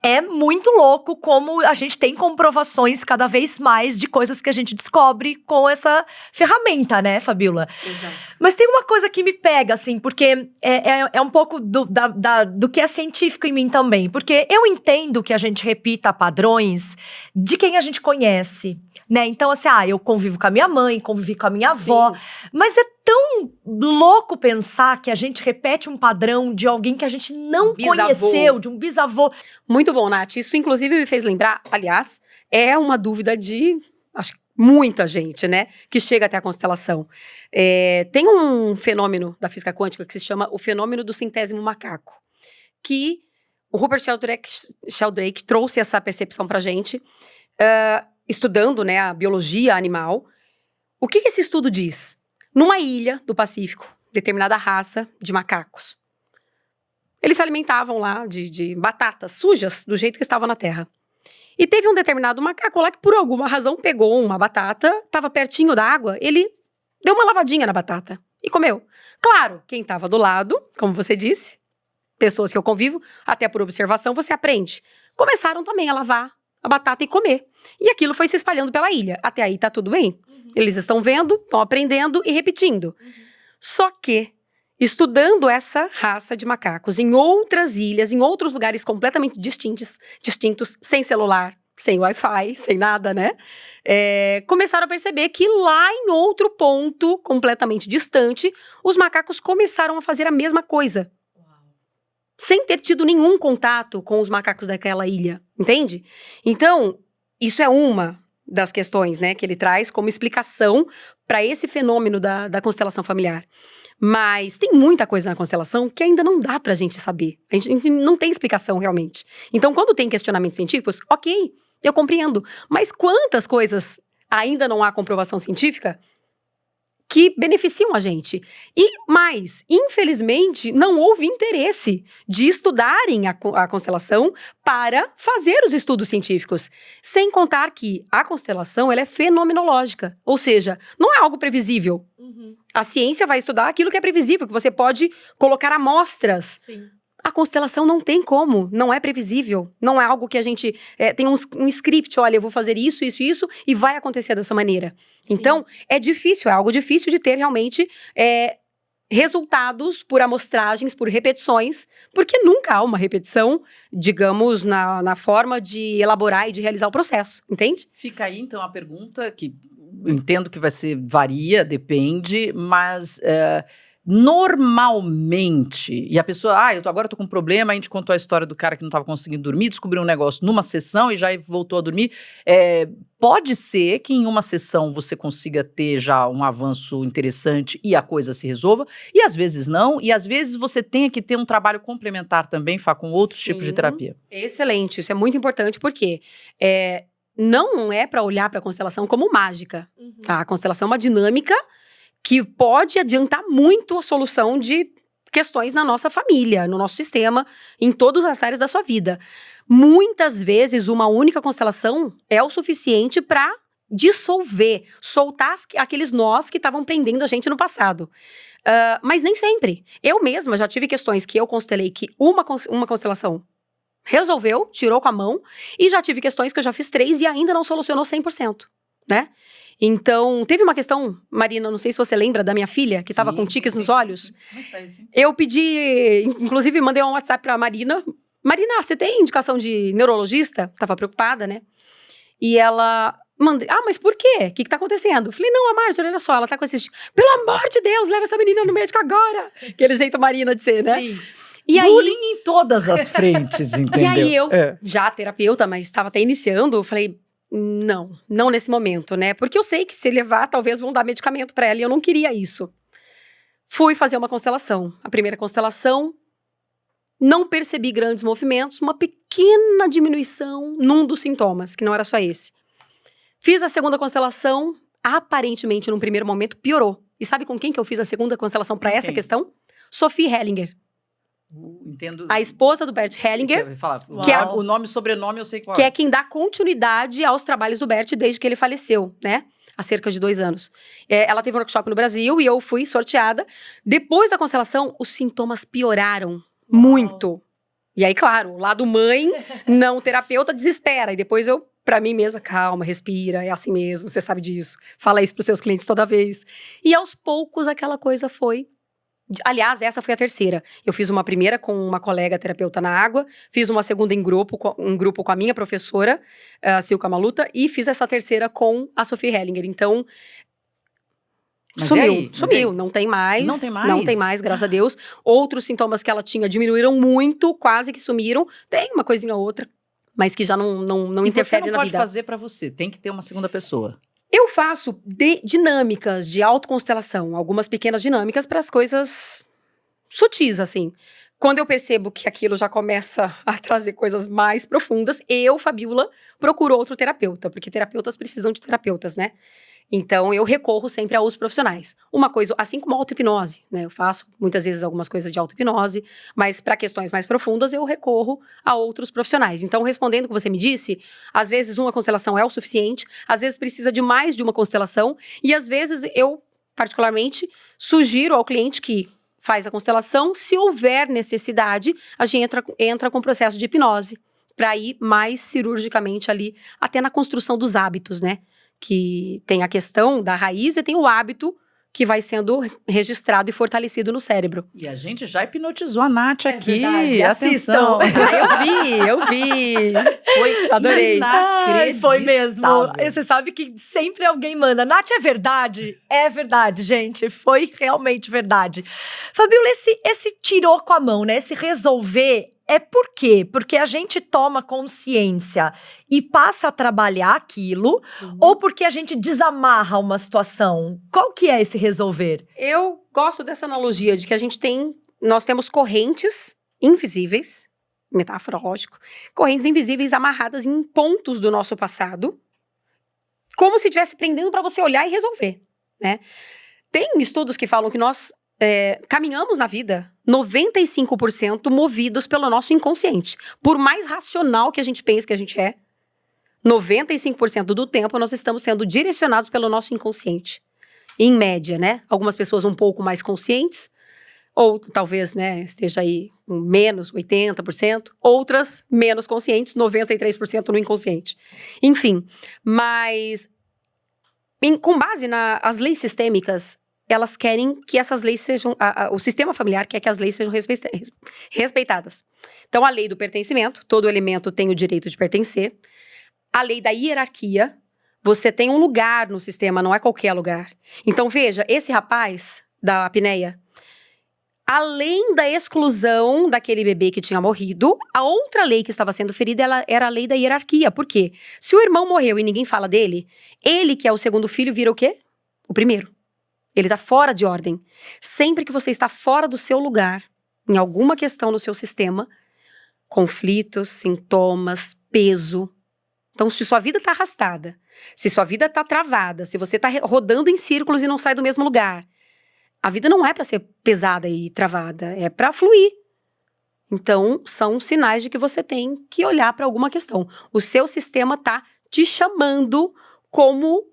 é muito louco como a gente tem comprovações cada vez mais de coisas que a gente descobre com essa ferramenta, né, Fabíola? Exato. Mas tem uma coisa que me pega, assim, porque é um pouco do que é científico em mim também. Porque eu entendo que a gente repita padrões de quem a gente conhece, né? Então, assim, eu convivo com a minha mãe, convivi com a minha avó. Sim. Mas é tão louco pensar que a gente repete um padrão de alguém que a gente não Bisavô. conheceu, de um bisavô. Muito bom, Nath. Isso, inclusive, me fez lembrar, aliás, é uma dúvida de, acho que muita gente, né, que chega até a constelação. Tem um fenômeno da física quântica que se chama o fenômeno do centésimo macaco, que o Rupert Sheldrake trouxe essa percepção pra gente, estudando, né, a biologia animal. O que esse estudo diz? Numa ilha do Pacífico, determinada raça de macacos, eles se alimentavam lá de batatas sujas, do jeito que estava na terra. E teve um determinado macaco lá que, por alguma razão, pegou uma batata, estava pertinho da água, ele deu uma lavadinha na batata e comeu. Claro, quem estava do lado, como você disse, pessoas que eu convivo, até por observação, você aprende. Começaram também a lavar a batata e comer. E aquilo foi se espalhando pela ilha. Até aí tá tudo bem. Eles estão vendo, estão aprendendo e repetindo. Só que, estudando essa raça de macacos em outras ilhas, em outros lugares completamente distintos, sem celular, sem Wi-Fi, sem nada, né? Começaram a perceber que lá em outro ponto, completamente distante, os macacos começaram a fazer a mesma coisa. Sem ter tido nenhum contato com os macacos daquela ilha, entende? Então, isso é uma das questões, né, que ele traz como explicação para esse fenômeno da constelação familiar. Mas tem muita coisa na constelação que ainda não dá pra gente saber. A gente não tem explicação realmente. Então, quando tem questionamentos científicos, ok, eu compreendo. Mas quantas coisas ainda não há comprovação científica que beneficiam a gente? E mais, infelizmente, não houve interesse de estudarem a constelação para fazer os estudos científicos. Sem contar que a constelação ela é fenomenológica, ou seja, não é algo previsível. A ciência vai estudar aquilo que é previsível, que você pode colocar amostras. Sim. A constelação não tem como, não é previsível. Não é algo que a gente tem um script, olha, eu vou fazer isso, e vai acontecer dessa maneira. Sim. Então, é difícil, é algo difícil de ter realmente resultados por amostragens, por repetições, porque nunca há uma repetição, digamos, na forma de elaborar e de realizar o processo, entende? Fica aí, então, a pergunta que eu entendo que varia, depende, mas normalmente, e a pessoa, agora eu tô com um problema, a gente contou a história do cara que não estava conseguindo dormir, descobriu um negócio numa sessão e já voltou a dormir. Pode ser que em uma sessão você consiga ter já um avanço interessante e a coisa se resolva, e às vezes não, e às vezes você tenha que ter um trabalho complementar também, com outros tipos de terapia. Excelente, isso é muito importante, porque não é para olhar para a constelação como mágica, tá? A constelação é uma dinâmica que pode adiantar muito a solução de questões na nossa família, no nosso sistema, em todas as áreas da sua vida. Muitas vezes, uma única constelação é o suficiente para dissolver, soltar aqueles nós que estavam prendendo a gente no passado. Mas nem sempre. Eu mesma já tive questões que eu constelei que uma constelação resolveu, tirou com a mão, e já tive questões que eu já fiz 3 e ainda não solucionou 100%, né? Então, teve uma questão, Marina, não sei se você lembra da minha filha, que estava com tiques nos olhos. Eu pedi, inclusive mandei um WhatsApp pra Marina. Marina, você tem indicação de neurologista? Tava preocupada, né? E ela... mas por quê? O que tá acontecendo? Eu falei, não, a Márcia, olha só, ela tá com esses... Pelo amor de Deus, leva essa menina no médico agora! Aquele jeito Marina de ser, né? Sim. E aí, bullying em todas as frentes, entendeu? E aí eu, já terapeuta, mas estava até iniciando, eu falei... Não nesse momento, né? Porque eu sei que se levar, talvez vão dar medicamento pra ela e eu não queria isso. Fui fazer uma constelação. A primeira constelação, não percebi grandes movimentos, uma pequena diminuição num dos sintomas, que não era só esse. Fiz a segunda constelação, aparentemente, num primeiro momento, piorou. E sabe com quem que eu fiz a segunda constelação pra essa questão? Sophie Hellinger. Entendo. A esposa do Bert Hellinger, Eu ia falar, que é o nome e sobrenome eu sei qual que é quem dá continuidade aos trabalhos do Bert desde que ele faleceu, né? Há cerca de 2 anos. Ela teve um workshop no Brasil e eu fui sorteada. Depois da constelação, os sintomas pioraram muito. E aí, claro, o lado mãe, não terapeuta, desespera. E depois eu, pra mim mesma, calma, respira, é assim mesmo, você sabe disso. Fala isso pros seus clientes toda vez. E aos poucos aquela coisa foi... Aliás, essa foi a terceira. Eu fiz uma primeira com uma colega terapeuta na água, fiz uma segunda em grupo, com a minha professora, Silka Maluta, e fiz essa terceira com a Sophie Hellinger. Então, Mas sumiu, e aí? sumiu, não tem mais. Não tem mais? Não tem mais, graças a Deus. Outros sintomas que ela tinha diminuíram muito, quase que sumiram. Tem uma coisinha ou outra, mas que já não E interfere você não na pode vida. fazer pra você, tem que ter uma segunda pessoa. Eu faço dinâmicas de autoconstelação, algumas pequenas dinâmicas para as coisas sutis, assim. Quando eu percebo que aquilo já começa a trazer coisas mais profundas, eu, Fabiola, procuro outro terapeuta, porque terapeutas precisam de terapeutas, né? Então, eu recorro sempre a usos profissionais. Uma coisa, assim como a auto-hipnose, né? Eu faço muitas vezes algumas coisas de auto-hipnose, mas para questões mais profundas, eu recorro a outros profissionais. Então, respondendo o que você me disse, às vezes uma constelação é o suficiente, às vezes precisa de mais de uma constelação, e às vezes eu, particularmente, sugiro ao cliente que faz a constelação, se houver necessidade, a gente entra com o processo de hipnose, para ir mais cirurgicamente ali, até na construção dos hábitos, né? Que tem a questão da raiz e tem o hábito que vai sendo registrado e fortalecido no cérebro. E a gente já hipnotizou a Nath aqui. verdade, Atenção. Eu vi. Foi Adorei. Ai, foi mesmo. inacreditável. E você sabe que sempre alguém manda. Nath, é verdade? É verdade, gente. Foi realmente verdade. Fabiola, esse tirou com a mão, né? Esse resolver é por quê? Porque a gente toma consciência e passa a trabalhar aquilo, ou porque a gente desamarra uma situação? Qual que é esse resolver? Eu gosto dessa analogia de que nós temos correntes invisíveis, metáfora, lógico, correntes invisíveis amarradas em pontos do nosso passado, como se estivesse prendendo para você olhar e resolver, né? Tem estudos que falam que nós caminhamos na vida 95% movidos pelo nosso inconsciente. Por mais racional que a gente pense que a gente é, 95% do tempo nós estamos sendo direcionados pelo nosso inconsciente. Em média, né? Algumas pessoas um pouco mais conscientes, ou talvez, né, esteja aí com menos 80%, outras menos conscientes, 93% no inconsciente. Enfim, mas com base nas leis sistêmicas, elas querem que essas leis sejam... o sistema familiar quer que as leis sejam respeitadas. Então, a lei do pertencimento, todo elemento tem o direito de pertencer. A lei da hierarquia, você tem um lugar no sistema, não é qualquer lugar. Então, veja, esse rapaz da apneia, além da exclusão daquele bebê que tinha morrido, a outra lei que estava sendo ferida era a lei da hierarquia. Por quê? Se o irmão morreu e ninguém fala dele, ele, que é o segundo filho, vira o quê? O primeiro. Ele está fora de ordem. Sempre que você está fora do seu lugar, em alguma questão no seu sistema, conflitos, sintomas, peso. Então, se sua vida está arrastada, se sua vida está travada, se você está rodando em círculos e não sai do mesmo lugar, a vida não é para ser pesada e travada, é para fluir. Então, são sinais de que você tem que olhar para alguma questão. O seu sistema está te chamando como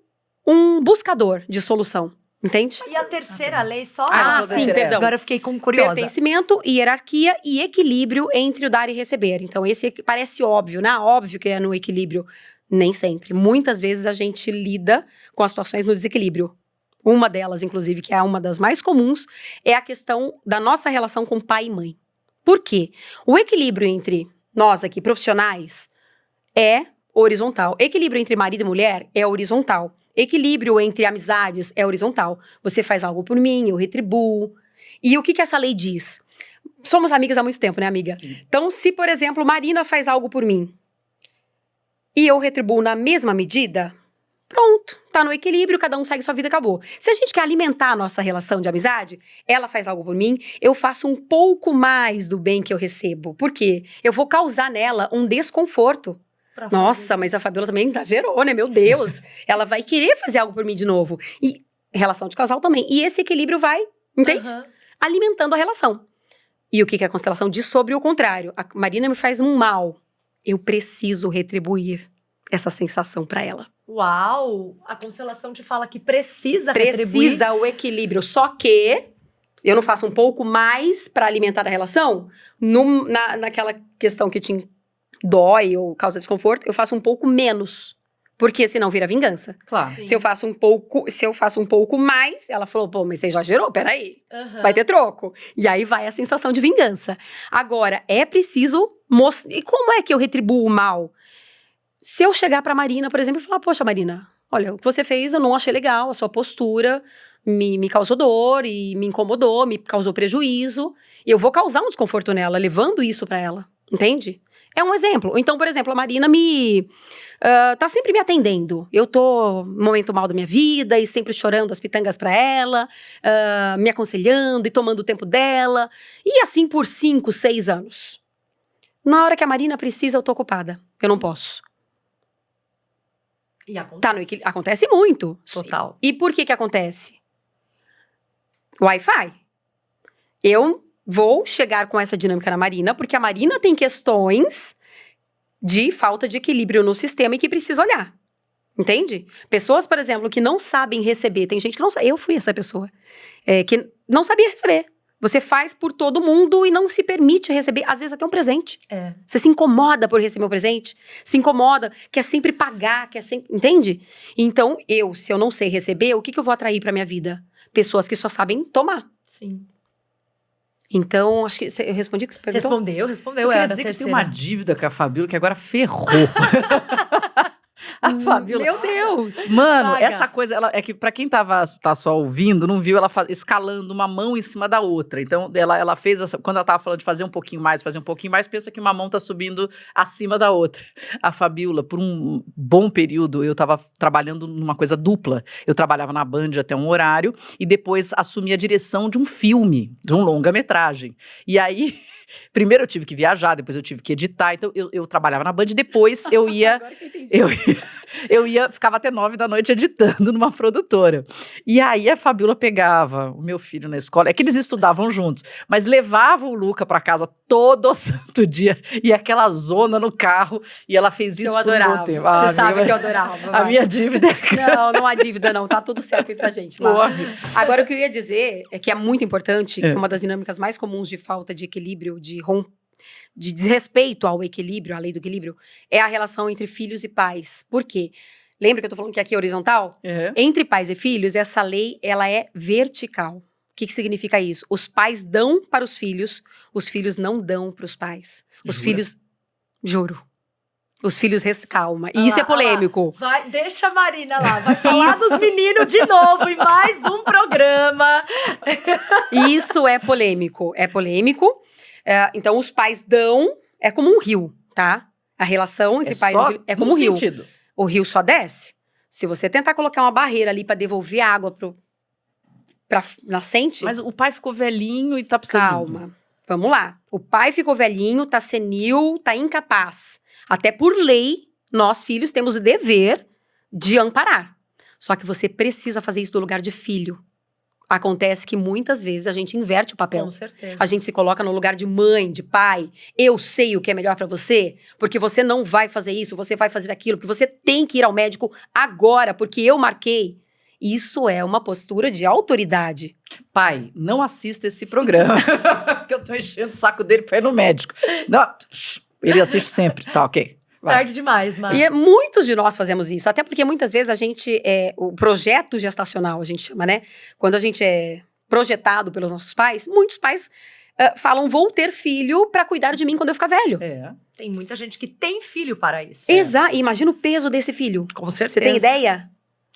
um buscador de solução. Entende? E a terceira lei só? Sim, perdão. Agora eu fiquei curiosa. Pertencimento, hierarquia e equilíbrio entre o dar e receber. Então, esse parece óbvio, né? Óbvio que é no equilíbrio. Nem sempre. Muitas vezes a gente lida com as situações no desequilíbrio. Uma delas, inclusive, que é uma das mais comuns, é a questão da nossa relação com pai e mãe. Por quê? O equilíbrio entre nós aqui, profissionais, é horizontal. Equilíbrio entre marido e mulher é horizontal. Equilíbrio entre amizades é horizontal. Você faz algo por mim, eu retribuo. E o que essa lei diz? Somos amigas há muito tempo, né, amiga? Sim. Então, se, por exemplo, Marina faz algo por mim e eu retribuo na mesma medida, pronto, tá no equilíbrio, cada um segue sua vida, acabou. Se a gente quer alimentar a nossa relação de amizade, ela faz algo por mim, eu faço um pouco mais do bem que eu recebo. Por quê? Eu vou causar nela um desconforto. Nossa, mas a Fabiola também exagerou, né? Meu Deus, ela vai querer fazer algo por mim de novo. E relação de casal também. E esse equilíbrio vai, entende? Uhum. Alimentando a relação. E o que a constelação diz sobre o contrário? A Marina me faz um mal. Eu preciso retribuir essa sensação para ela. Uau! A constelação te fala que precisa retribuir. Precisa o equilíbrio. Só que eu não faço um pouco mais para alimentar a relação? Naquela questão que te dói ou causa desconforto, eu faço um pouco menos. Porque senão vira vingança. Claro. Sim. Se eu faço um pouco mais, ela falou, pô, mas você exagerou, peraí. Aham. Vai ter troco. E aí vai a sensação de vingança. Agora, é preciso mostrar. E como é que eu retribuo o mal? Se eu chegar pra Marina, por exemplo, e falar, poxa, Marina, olha, o que você fez eu não achei legal, a sua postura me causou dor e me incomodou, me causou prejuízo. E eu vou causar um desconforto nela, levando isso pra ela. Entende? É um exemplo. Então, por exemplo, a Marina tá sempre me atendendo. Eu tô no momento mal da minha vida e sempre chorando as pitangas pra ela, me aconselhando e tomando o tempo dela. E assim por 5, 6 anos. Na hora que a Marina precisa, eu tô ocupada. Eu não posso. E acontece. Acontece muito. Total. E por que acontece? Wi-Fi. Eu vou chegar com essa dinâmica na Marina, porque a Marina tem questões de falta de equilíbrio no sistema e que precisa olhar. Entende? Pessoas, por exemplo, que não sabem receber. Tem gente que não sabe. Eu fui essa pessoa. Que não sabia receber. Você faz por todo mundo e não se permite receber, às vezes até um presente. Você se incomoda por receber um presente. Se incomoda, quer sempre pagar, quer sempre... Entende? Então, se eu não sei receber, o que eu vou atrair pra minha vida? Pessoas que só sabem tomar. Sim. Então, acho que eu respondi o que você perguntou? Respondeu. Eu queria Era dizer a que tem terceira. uma dívida com a Fabíola que agora ferrou. A Fabíola... Meu Deus! Mano, Paga. essa coisa, é que pra quem tá só ouvindo, não viu ela escalando uma mão em cima da outra. Então, ela fez, quando ela tava falando de fazer um pouquinho mais, pensa que uma mão tá subindo acima da outra. A Fabíola, por um bom período, eu tava trabalhando numa coisa dupla. Eu trabalhava na Band até um horário e depois assumi a direção de um filme, de um longa-metragem. E aí... Primeiro eu tive que viajar, depois eu tive que editar, então eu trabalhava na Band, depois eu ia, Agora que eu entendi. ficava até 9 da noite editando numa produtora. E aí a Fabíola pegava o meu filho na escola, é que eles estudavam juntos, mas levava o Luca pra casa todo santo dia, e aquela zona no carro, e ela fez isso Eu por um adorava. bom tempo. Você sabe que eu adorava. A vai. minha dívida Não há dívida não, tá tudo certo entre a gente. Mar. corre. Agora, o que eu ia dizer é que é muito importante, que uma das dinâmicas mais comuns de falta de equilíbrio, de desrespeito ao equilíbrio, à lei do equilíbrio, é a relação entre filhos e pais. Por quê? Lembra que eu tô falando que aqui é horizontal? É. Entre pais e filhos, essa lei, ela é vertical. O que significa isso? Os pais dão para os filhos não dão para os pais. Os Jura? filhos... Juro. Os filhos calma. E isso é polêmico. Deixa a Marina lá, vai falar dos meninos de novo em mais um programa. Isso é polêmico. É polêmico. Então, os pais dão... É como um rio, tá? A relação entre pais e filhos é como um rio. Sentido. O rio só desce. Se você tentar colocar uma barreira ali pra devolver a água pra nascente... Mas o pai ficou velhinho e tá precisando... Calma. Vamos lá. O pai ficou velhinho, tá senil, tá incapaz. Até por lei, nós, filhos, temos o dever de amparar. Só que você precisa fazer isso do lugar de filho. Acontece que muitas vezes a gente inverte o papel. Com certeza. A gente se coloca no lugar de mãe, de pai. Eu sei o que é melhor pra você, porque você não vai fazer isso, você vai fazer aquilo, porque você tem que ir ao médico agora, porque eu marquei. Isso é uma postura de autoridade. Pai, não assista esse programa, porque eu tô enchendo o saco dele pra ir no médico. Não, ele assiste sempre, tá ok. Vai. Tarde demais, Mar. E muitos de nós fazemos isso, até porque muitas vezes a gente, o projeto gestacional, a gente chama, né? Quando a gente é projetado pelos nossos pais, muitos pais falam, vou ter filho pra cuidar de mim quando eu ficar velho. Tem muita gente que tem filho para isso. Exato, e imagina o peso desse filho. Com certeza. Você tem ideia?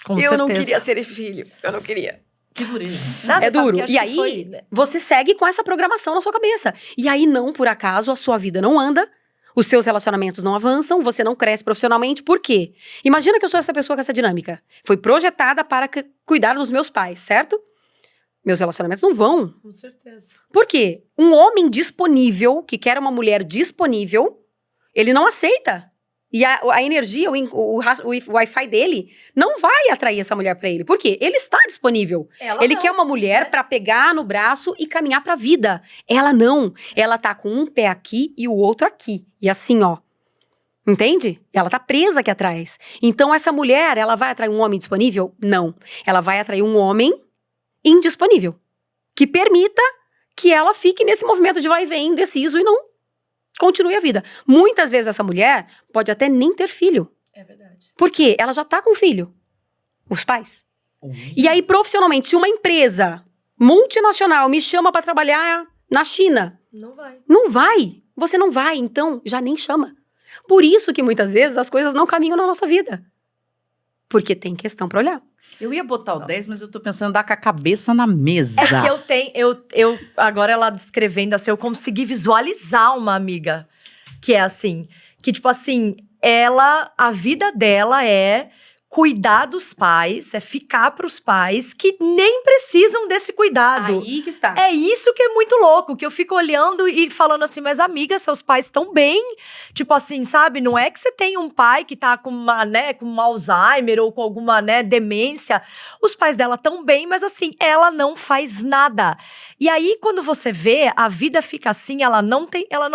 Com Eu certeza. não queria ser esse filho, eu não queria. Que dureza. Nossa, É sabe duro. que acho E que aí, foi, né? você segue com essa programação na sua cabeça. E aí, não por acaso, a sua vida não anda, os seus relacionamentos não avançam, você não cresce profissionalmente. Por quê? Imagina que eu sou essa pessoa com essa dinâmica. Foi projetada para cuidar dos meus pais, certo? Meus relacionamentos não vão. Com certeza. Por quê? Um homem disponível, que quer uma mulher disponível, ele não aceita E a energia, o Wi-Fi dele não vai atrair essa mulher pra ele. Por quê? Ele está disponível. Ele quer uma mulher pra pegar no braço e caminhar pra vida. Ela não. Ela tá com um pé aqui e o outro aqui. E assim, ó. Entende? Ela tá presa aqui atrás. Então, essa mulher, ela vai atrair um homem disponível? Não. Ela vai atrair um homem indisponível. Que permita que ela fique nesse movimento de vai e vem, indeciso e não continue a vida. Muitas vezes essa mulher pode até nem ter filho. É verdade. Por quê? Ela já tá com filho. Os pais. E aí, profissionalmente, se uma empresa multinacional me chama pra trabalhar na China, Não vai. não vai. Você não vai, então já nem chama. Por isso que muitas vezes as coisas não caminham na nossa vida. Porque tem questão pra olhar. Eu ia botar o 10, mas eu tô pensando em dar com a cabeça na mesa. É que eu tenho, eu agora ela descrevendo assim, eu consegui visualizar uma amiga que é assim, que tipo assim, a vida dela é cuidar dos pais, é ficar pros pais que nem precisam desse cuidado. Aí que está. É isso que é muito louco, que eu fico olhando e falando assim, mas amiga, seus pais estão bem? Tipo assim, sabe? Não é que você tem um pai que tá com uma, né, com um Alzheimer ou com alguma, né, demência. Os pais dela estão bem, mas assim, ela não faz nada. E aí, quando você vê, a vida fica assim, ela não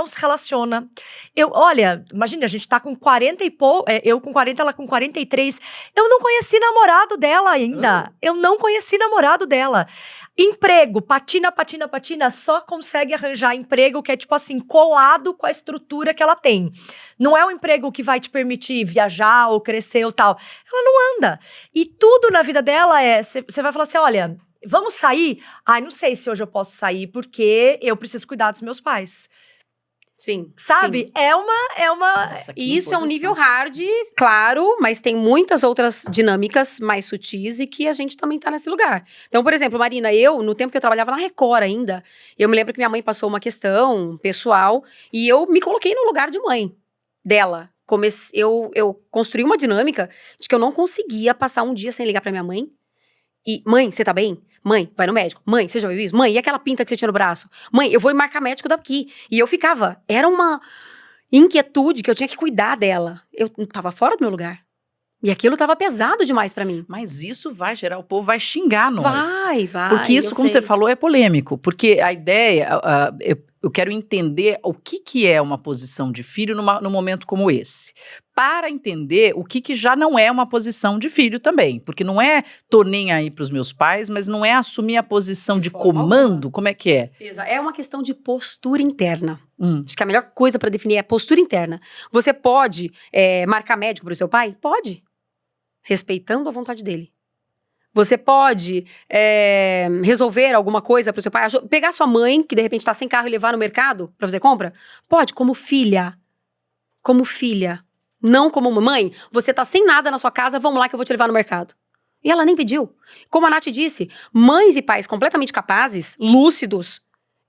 se relaciona. Olha, imagina, a gente tá com 40 e pouco, eu com 40, ela com 43. Eu não conheci namorado dela ainda. Eu não conheci namorado dela. Emprego, patina, só consegue arranjar emprego que é, tipo assim, colado com a estrutura que ela tem. Não é um emprego que vai te permitir viajar ou crescer ou tal. Ela não anda. E tudo na vida dela você vai falar assim, olha, vamos sair? Ai, não sei se hoje eu posso sair porque eu preciso cuidar dos meus pais. Sim. Sabe? Sim. É uma... Nossa, que E isso é um imposição. nível hard, claro, mas tem muitas outras dinâmicas mais sutis e que a gente também tá nesse lugar. Então, por exemplo, Marina, no tempo que eu trabalhava na Record ainda, eu me lembro que minha mãe passou uma questão pessoal e eu me coloquei no lugar de mãe dela. Eu construí uma dinâmica de que eu não conseguia passar um dia sem ligar pra minha mãe. E, mãe, você tá bem? Mãe, vai no médico. Mãe, você já viu isso? Mãe, e aquela pinta que você tinha no braço? Mãe, eu vou marcar médico daqui. E eu ficava, era uma inquietude que eu tinha que cuidar dela. Eu tava fora do meu lugar. E aquilo tava pesado demais pra mim. Mas isso vai gerar, o povo vai xingar nós. Vai. Porque isso, eu como sei. você falou, é polêmico. Porque a ideia, eu quero entender o que é uma posição de filho num momento como esse. Para entender o que já não é uma posição de filho também. Porque não é tô nem aí pros meus pais, mas não é assumir a posição de forma comando. alguma. Como é que é? É uma questão de postura interna. Acho que a melhor coisa pra definir é postura interna. Você pode marcar médico pro seu pai? Pode. Respeitando a vontade dele. Você pode resolver alguma coisa pro seu pai? Pegar sua mãe, que de repente tá sem carro, e levar no mercado pra fazer compra? Pode, como filha. Como filha. Não como mãe. Você tá sem nada na sua casa, vamos lá que eu vou te levar no mercado. E ela nem pediu. Como a Nath disse, mães e pais completamente capazes, lúcidos,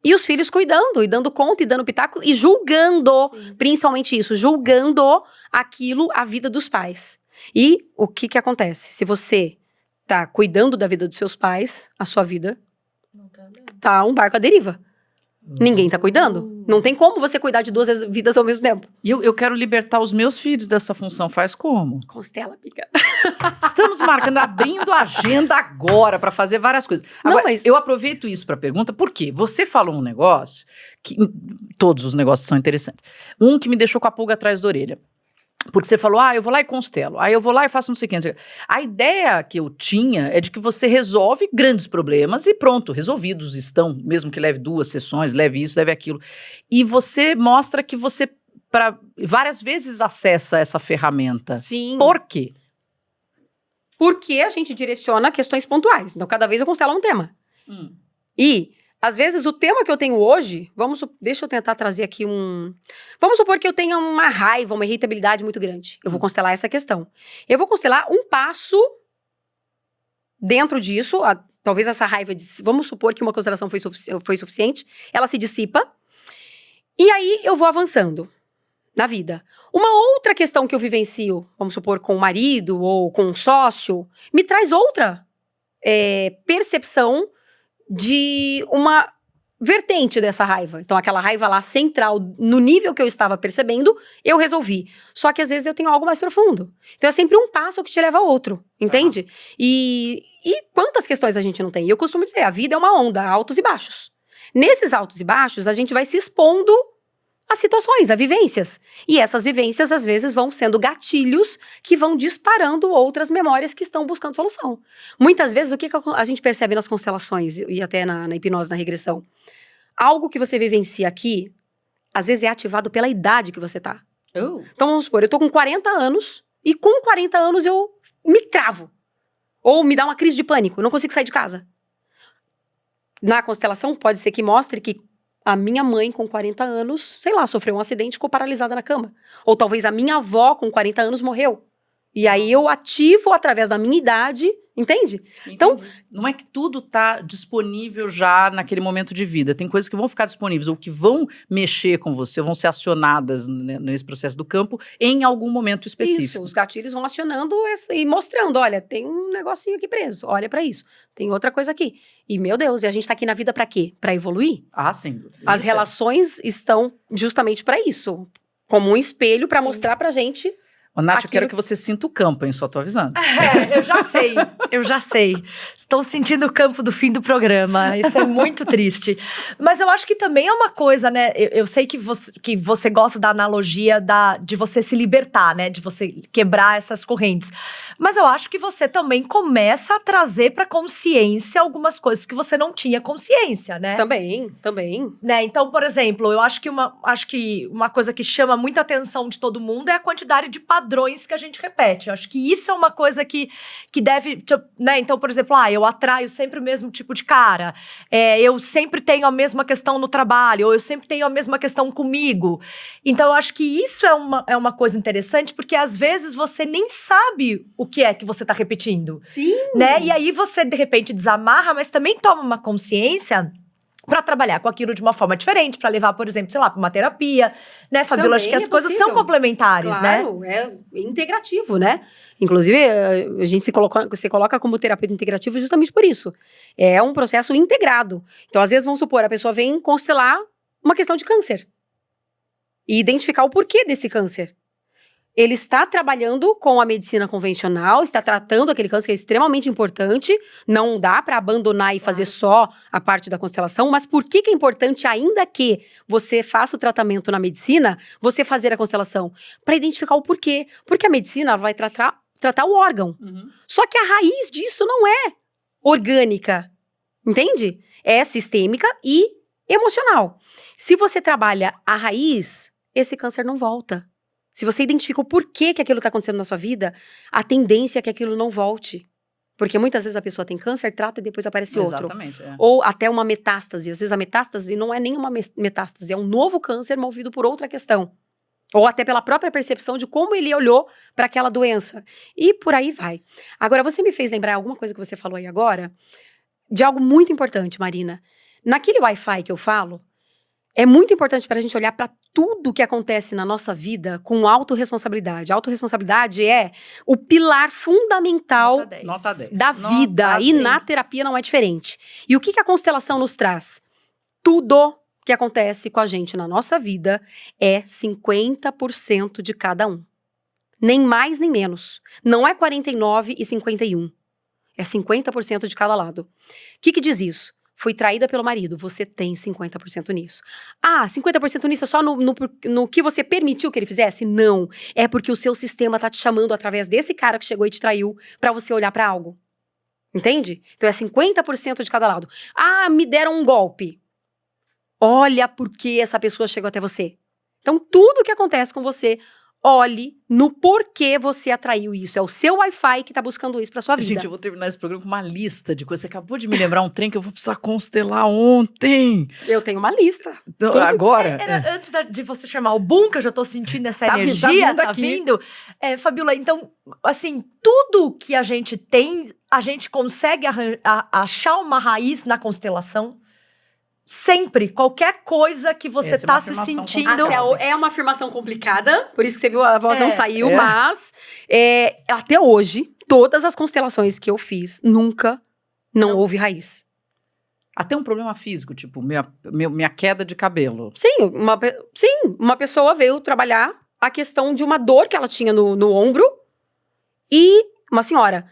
e os filhos cuidando, e dando conta, e dando pitaco, e julgando, principalmente isso, julgando aquilo, a vida dos pais. E o que acontece? Se você tá cuidando da vida dos seus pais, a sua vida tá um barco à deriva. Ninguém tá cuidando. Não tem como você cuidar de duas vidas ao mesmo tempo. E eu quero libertar os meus filhos dessa função. Faz como? Constela, amiga. Estamos marcando, abrindo a agenda agora para fazer várias coisas. Agora, eu aproveito isso para pergunta, porque você falou um negócio, que todos os negócios são interessantes. Um que me deixou com a pulga atrás da orelha. Porque você falou, eu vou lá e constelo. Aí eu vou lá e faço não sei o que. A ideia que eu tinha é de que você resolve grandes problemas e pronto, resolvidos estão. Mesmo que leve 2 sessões, leve isso, leve aquilo. E você mostra que você, várias vezes, acessa essa ferramenta. Sim. Por quê? Porque a gente direciona questões pontuais. Então, cada vez eu constelo um tema. E... às vezes, o tema que eu tenho hoje, deixa eu tentar trazer aqui vamos supor que eu tenha uma raiva, uma irritabilidade muito grande. Eu vou constelar essa questão. Eu vou constelar um passo dentro disso, talvez essa raiva, vamos supor que uma constelação foi suficiente, ela se dissipa, e aí eu vou avançando na vida. Uma outra questão que eu vivencio, vamos supor, com o marido ou com um sócio, me traz outra percepção de uma vertente dessa raiva. Então, aquela raiva lá central, no nível que eu estava percebendo, eu resolvi. Só que às vezes eu tenho algo mais profundo. Então, é sempre um passo que te leva ao outro, entende? E quantas questões a gente não tem? E eu costumo dizer, a vida é uma onda, altos e baixos. Nesses altos e baixos, a gente vai se expondo a situações, a vivências. E essas vivências, às vezes, vão sendo gatilhos que vão disparando outras memórias que estão buscando solução. Muitas vezes, o que a gente percebe nas constelações e até na hipnose, na regressão? Algo que você vivencia aqui, às vezes é ativado pela idade que você tá. Então, vamos supor, eu tô com 40 anos e com 40 anos eu me travo. Ou me dá uma crise de pânico, eu não consigo sair de casa. Na constelação, pode ser que mostre que a minha mãe, com 40 anos, sei lá, sofreu um acidente e ficou paralisada na cama. Ou talvez a minha avó, com 40 anos, morreu. E aí eu ativo através da minha idade, entende? Então, não é que tudo tá disponível já naquele momento de vida. Tem coisas que vão ficar disponíveis ou que vão mexer com você, vão ser acionadas nesse processo do campo em algum momento específico. Isso, os gatilhos vão acionando e mostrando, olha, tem um negocinho aqui preso, olha pra isso. Tem outra coisa aqui. E, meu Deus, e a gente tá aqui na vida pra quê? Pra evoluir? Ah, sim. As relações estão justamente pra isso. Como um espelho pra mostrar pra gente. Ô, Nath, eu quero que você sinta o campo, hein? Só tô avisando. Eu já sei. Estou sentindo o campo do fim do programa. Isso é muito triste. Mas eu acho que também é uma coisa, né? Eu sei que você gosta da analogia de você se libertar, né? De você quebrar essas correntes. Mas eu acho que você também começa a trazer pra consciência algumas coisas que você não tinha consciência, né? Também. Né? Então, por exemplo, eu acho que uma coisa que chama muita atenção de todo mundo é a quantidade de padrões que a gente repete. Eu acho que isso é uma coisa que deve, né? Então, por exemplo, eu atraio sempre o mesmo tipo de cara, eu sempre tenho a mesma questão no trabalho, ou eu sempre tenho a mesma questão comigo. Então, eu acho que isso é uma coisa interessante, porque às vezes você nem sabe o que é que você tá repetindo. Sim. Né? E aí você, de repente, desamarra, mas também toma uma consciência para trabalhar com aquilo de uma forma diferente, para levar, por exemplo, sei lá, para uma terapia, né, Fabíola? Acho que as coisas são complementares, claro, né? É integrativo, né? Inclusive, a gente se coloca como terapeuta integrativo justamente por isso. É um processo integrado. Então, às vezes, vamos supor, a pessoa vem constelar uma questão de câncer e identificar o porquê desse câncer. Ele está trabalhando com a medicina convencional, está tratando aquele câncer que é extremamente importante, não dá para abandonar e fazer só a parte da constelação, mas por que é importante, ainda que você faça o tratamento na medicina, você fazer a constelação? Para identificar o porquê. Porque a medicina vai tratar o órgão. Uhum. Só que a raiz disso não é orgânica, entende? É sistêmica e emocional. Se você trabalha a raiz, esse câncer não volta. Se você identifica o porquê que aquilo está acontecendo na sua vida, a tendência é que aquilo não volte. Porque muitas vezes a pessoa tem câncer, trata e depois aparece outro. Exatamente. Ou até uma metástase. Às vezes a metástase não é nenhuma metástase, é um novo câncer movido por outra questão. Ou até pela própria percepção de como ele olhou para aquela doença. E por aí vai. Agora, você me fez lembrar alguma coisa que você falou aí agora, de algo muito importante, Marina. Naquele Wi-Fi que eu falo, é muito importante para a gente olhar para tudo que acontece na nossa vida com autorresponsabilidade. A autorresponsabilidade é o pilar fundamental da vida. Nota e 6. Na terapia não é diferente. E o que a constelação nos traz? Tudo que acontece com a gente na nossa vida é 50% de cada um. Nem mais, nem menos. Não é 49 e 51. É 50% de cada lado. O que diz isso? Fui traída pelo marido, você tem 50% nisso. 50% nisso é só no que você permitiu que ele fizesse? Não. É porque o seu sistema tá te chamando através desse cara que chegou e te traiu pra você olhar pra algo. Entende? Então é 50% de cada lado. Me deram um golpe. Olha por que essa pessoa chegou até você. Então tudo que acontece com você, olhe no porquê você atraiu isso. É o seu Wi-Fi que tá buscando isso pra sua vida. Gente, eu vou terminar esse programa com uma lista de coisas. Você acabou de me lembrar um trem que eu vou precisar constelar ontem. Eu tenho uma lista. Então, agora? Antes de você chamar o boom, que eu já tô sentindo essa energia, tá vindo? Fabíola, então, assim, tudo que a gente tem, a gente consegue achar uma raiz na constelação? Sempre, qualquer coisa que você tá se sentindo... É uma afirmação complicada, por isso que você viu, a voz não saiu, mas até hoje, todas as constelações que eu fiz, nunca não houve raiz. Até um problema físico, tipo, minha queda de cabelo. Sim, uma pessoa veio trabalhar a questão de uma dor que ela tinha no ombro e uma senhora.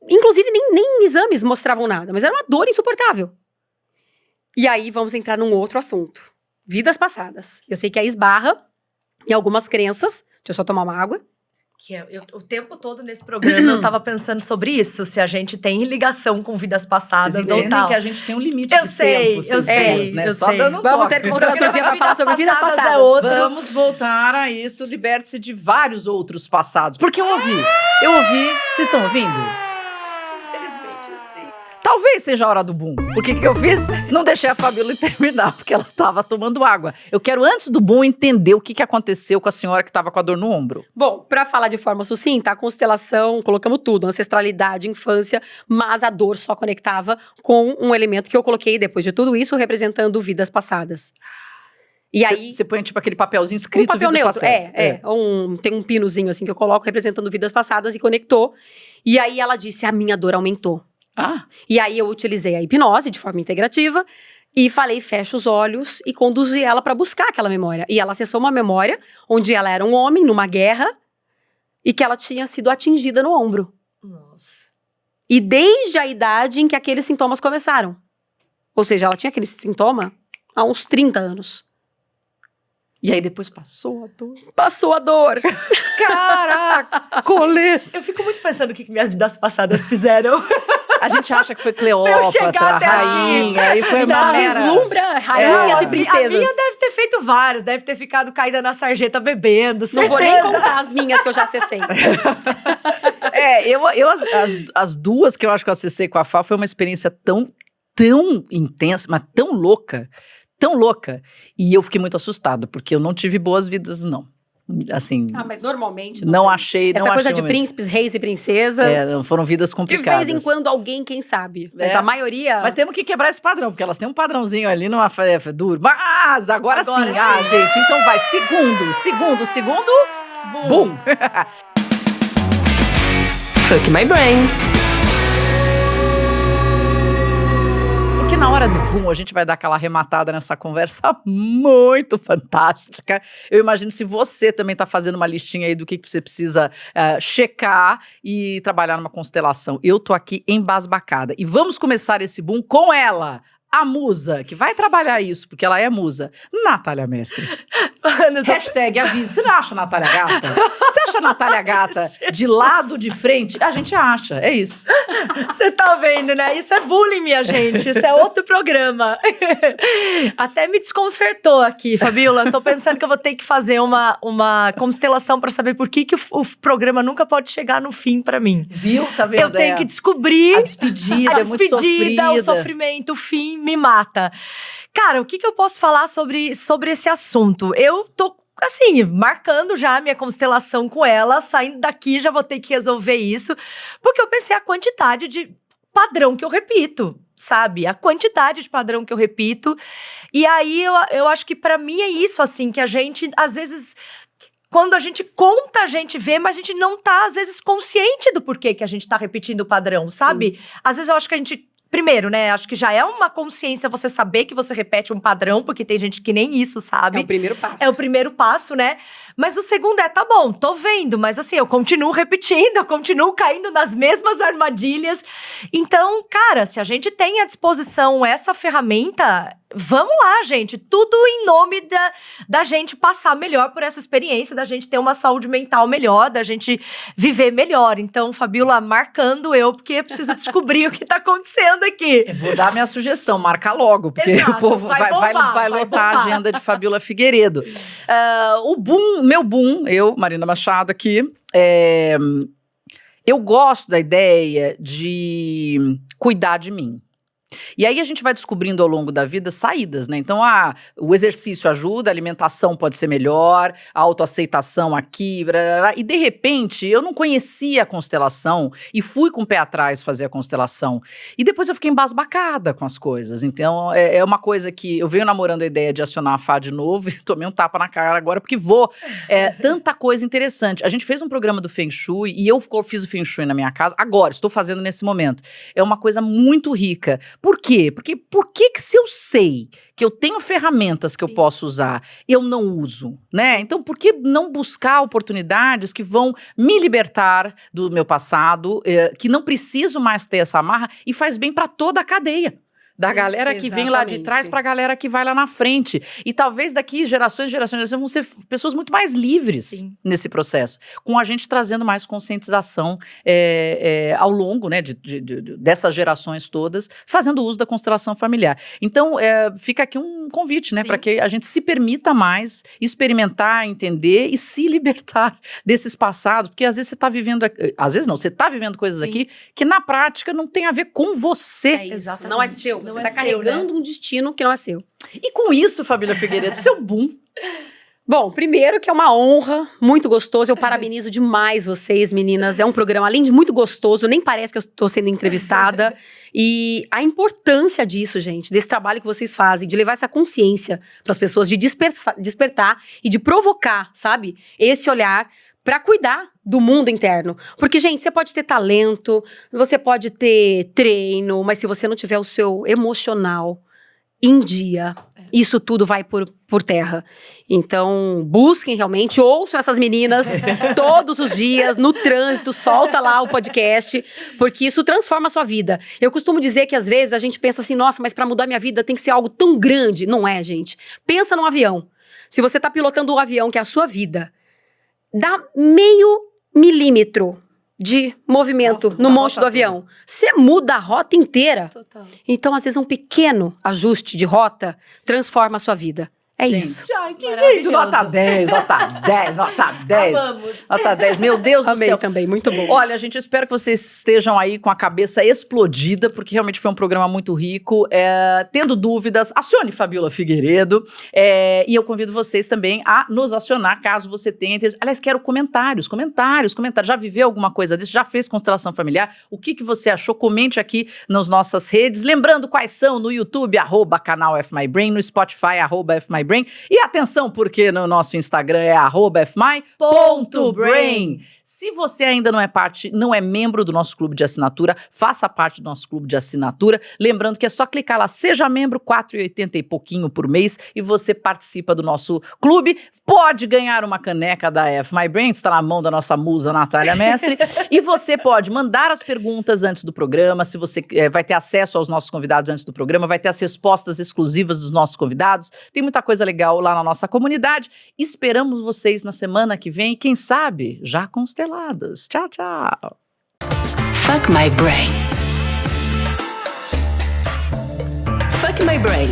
Inclusive, nem exames mostravam nada, mas era uma dor insuportável. E aí, vamos entrar num outro assunto. Vidas passadas. Eu sei que aí esbarra em algumas crenças. Deixa eu só tomar uma água. O tempo todo nesse programa eu tava pensando sobre isso, se a gente tem ligação com vidas passadas Vocês ou entendem tal. que a gente tem um limite Eu de sei, tempo, eu vocês sei, duas, né? eu Só sei. dando Vamos toque. ter que voltar outro dia pra falar sobre vidas passadas passadas. é outro. Vamos voltar a isso, liberte-se de vários outros passados. Porque eu ouvi, vocês estão ouvindo? Infelizmente, sim. Talvez seja a hora do boom. O que eu fiz? Não deixei a Fabíola terminar, porque ela tava tomando água. Eu quero, antes do boom, entender o que aconteceu com a senhora que tava com a dor no ombro. Bom, pra falar de forma sucinta, a constelação, colocamos tudo, ancestralidade, infância, mas a dor só conectava com um elemento que eu coloquei depois de tudo isso, representando vidas passadas. E aí... Você põe, tipo, aquele papelzinho escrito Um papel vida neutro, passada. tem um pinozinho assim que eu coloco representando vidas passadas e conectou. E aí ela disse, a minha dor aumentou. Ah, E aí eu utilizei a hipnose de forma integrativa e falei, fecha os olhos e conduzi ela para buscar aquela memória. E ela acessou uma memória onde ela era um homem numa guerra e que ela tinha sido atingida no ombro. Nossa. E desde a idade em que aqueles sintomas começaram. Ou seja, ela tinha aquele sintoma há uns 30 anos. e aí depois passou a dor. Passou a dor. Caraca, colês. Eu fico muito pensando o que minhas vidas passadas fizeram. A gente acha que foi Pra eu Cleópatra, chegar até rainha, aí foi Só uma mera... vislumbra rainhas e A princesas. minha deve ter feito várias, deve ter ficado caída na sarjeta bebendo, Não vou nem certeza. contar as minhas que eu já acessei. As duas que eu acho que eu acessei com a Fá foi uma experiência tão intensa, mas tão louca, e eu fiquei muito assustado, porque eu não tive boas vidas, não. Assim, Mas normalmente... não tem. achei... Essa não coisa achei de momentos. príncipes, reis e princesas... Não, foram vidas De complicadas. vez em quando alguém, quem sabe. Mas É. a maioria... Mas temos que quebrar esse padrão, porque elas têm um padrãozinho ali numa duro. Mas agora sim. Agora Ah, sim. gente, então vai. Segundo. Boom. Fuck my brain. Porque na hora do boom, a gente vai dar aquela arrematada nessa conversa muito fantástica. Eu imagino se você também tá fazendo uma listinha aí do que você precisa checar e trabalhar numa constelação. Eu tô aqui embasbacada. E vamos começar esse boom com ela, a musa, que vai trabalhar isso, porque ela é musa, Natália Mestre. Mano, Hashtag avisa. Você não acha a Natália gata? Você acha a Natália gata de lado, de frente? A gente acha, é isso. Você tá vendo, né? Isso é bullying, minha gente. Isso é outro programa. Até me desconcertou aqui, Fabíola. Tô pensando que eu vou ter que fazer uma constelação pra saber por que o programa nunca pode chegar no fim pra mim. Viu? Tá vendo? Eu tenho que descobrir A despedida é muito sofrida. o sofrimento, o fim me mata. Cara, o que eu posso falar sobre esse assunto? Eu tô, assim, marcando já a minha constelação com ela, saindo daqui já vou ter que resolver isso, porque eu pensei a quantidade de padrão que eu repito, sabe? A quantidade de padrão que eu repito. E aí, eu acho que pra mim é isso, assim, que a gente, às vezes... Quando a gente conta, a gente vê, mas a gente não tá, às vezes, consciente do porquê que a gente tá repetindo o padrão, sabe? Às vezes eu acho que a gente... Primeiro, né, acho que já é uma consciência você saber que você repete um padrão, porque tem gente que nem isso sabe. É o primeiro passo. É o primeiro passo, né? Mas o segundo é, tá bom, tô vendo, mas assim, eu continuo repetindo, eu continuo caindo nas mesmas armadilhas. Então, cara, se a gente tem à disposição essa ferramenta, vamos lá, gente. Tudo em nome da gente passar melhor por essa experiência, da gente ter uma saúde mental melhor, da gente viver melhor. Então, Fabíola, marcando eu, porque eu preciso descobrir o que tá acontecendo aqui. Eu vou dar minha sugestão, marca logo, porque Exato, o povo vai vai bombar, lotar bombar. a agenda de Fabíola Figueiredo. O boom, meu boom, eu, Marina Machado aqui, eu gosto da ideia de cuidar de mim. E aí a gente vai descobrindo ao longo da vida saídas, né? Então, o exercício ajuda, a alimentação pode ser melhor, a autoaceitação aqui, e de repente eu não conhecia a constelação e fui com o pé atrás fazer a constelação. E depois eu fiquei embasbacada com as coisas. Então, é uma coisa que eu venho namorando a ideia de acionar a Fá de novo e tomei um tapa na cara agora, porque tanta coisa interessante. A gente fez um programa do Feng Shui e eu fiz o Feng Shui na minha casa, agora, estou fazendo nesse momento. É uma coisa muito rica, Por quê? Porque por que se eu sei que eu tenho ferramentas que eu posso usar, eu não uso, né? Então, por que não buscar oportunidades que vão me libertar do meu passado, que não preciso mais ter essa amarra e faz bem para toda a cadeia? Da galera que vem lá de trás para a galera que vai lá na frente. E talvez daqui gerações e gerações vão ser pessoas muito mais livres nesse processo. Com a gente trazendo mais conscientização ao longo, né, dessas gerações todas, fazendo uso da constelação familiar. Então, fica aqui um convite, né, para que a gente se permita mais experimentar, entender e se libertar desses passados. Porque às vezes você está vivendo... Às vezes não, você está vivendo coisas aqui que na prática não tem a ver com você. Exatamente. Não é seu. Você está carregando um destino que não é seu. E com isso, Fabíola Figueiredo, seu boom. Bom, primeiro que é uma honra, muito gostoso. Eu parabenizo demais vocês, meninas. É um programa, além de muito gostoso, nem parece que eu estou sendo entrevistada. E a importância disso, gente, desse trabalho que vocês fazem, de levar essa consciência para as pessoas, de despertar e de provocar, sabe? Esse olhar para cuidar do mundo interno. Porque, gente, você pode ter talento, você pode ter treino, mas se você não tiver o seu emocional em dia, isso tudo vai por terra. Então, busquem realmente, ouçam essas meninas todos os dias, no trânsito, solta lá o podcast, porque isso transforma a sua vida. Eu costumo dizer que às vezes a gente pensa assim, nossa, mas para mudar minha vida tem que ser algo tão grande. Não é, gente. Pensa num avião. Se você tá pilotando um avião que é a sua vida, dá meio milímetro de movimento no monte do avião. Você muda a rota inteira. Total. Então, às vezes, um pequeno ajuste de rota transforma a sua vida. É isso. Ai, que lindo. Nota 10, nota 10, nota 10. Amamos. Nota 10. Meu Deus do céu. Também, muito bom. Olha, gente, eu espero que vocês estejam aí com a cabeça explodida, porque realmente foi um programa muito rico. Tendo dúvidas, acione Fabíola Figueiredo. E eu convido vocês também a nos acionar, caso você tenha interesse. Aliás, quero comentários. Já viveu alguma coisa disso? Já fez constelação familiar? O que você achou? Comente aqui nas nossas redes. Lembrando quais são no YouTube, @canal FMyBrain, no Spotify, @FMyBrain. E atenção, porque no nosso Instagram é @fmy.brain. Se você ainda não é membro do nosso clube de assinatura, faça parte do nosso clube de assinatura. Lembrando que é só clicar lá, seja membro, R$4,80 e pouquinho por mês, e você participa do nosso clube. Pode ganhar uma caneca da FMyBrain, está na mão da nossa musa Natália Mestre. E você pode mandar as perguntas antes do programa, se você vai ter acesso aos nossos convidados antes do programa, vai ter as respostas exclusivas dos nossos convidados. Tem muita coisa legal lá na nossa comunidade. Esperamos vocês na semana que vem, quem sabe, já constelados. Tchau, tchau. Fuck my brain. Fuck my brain.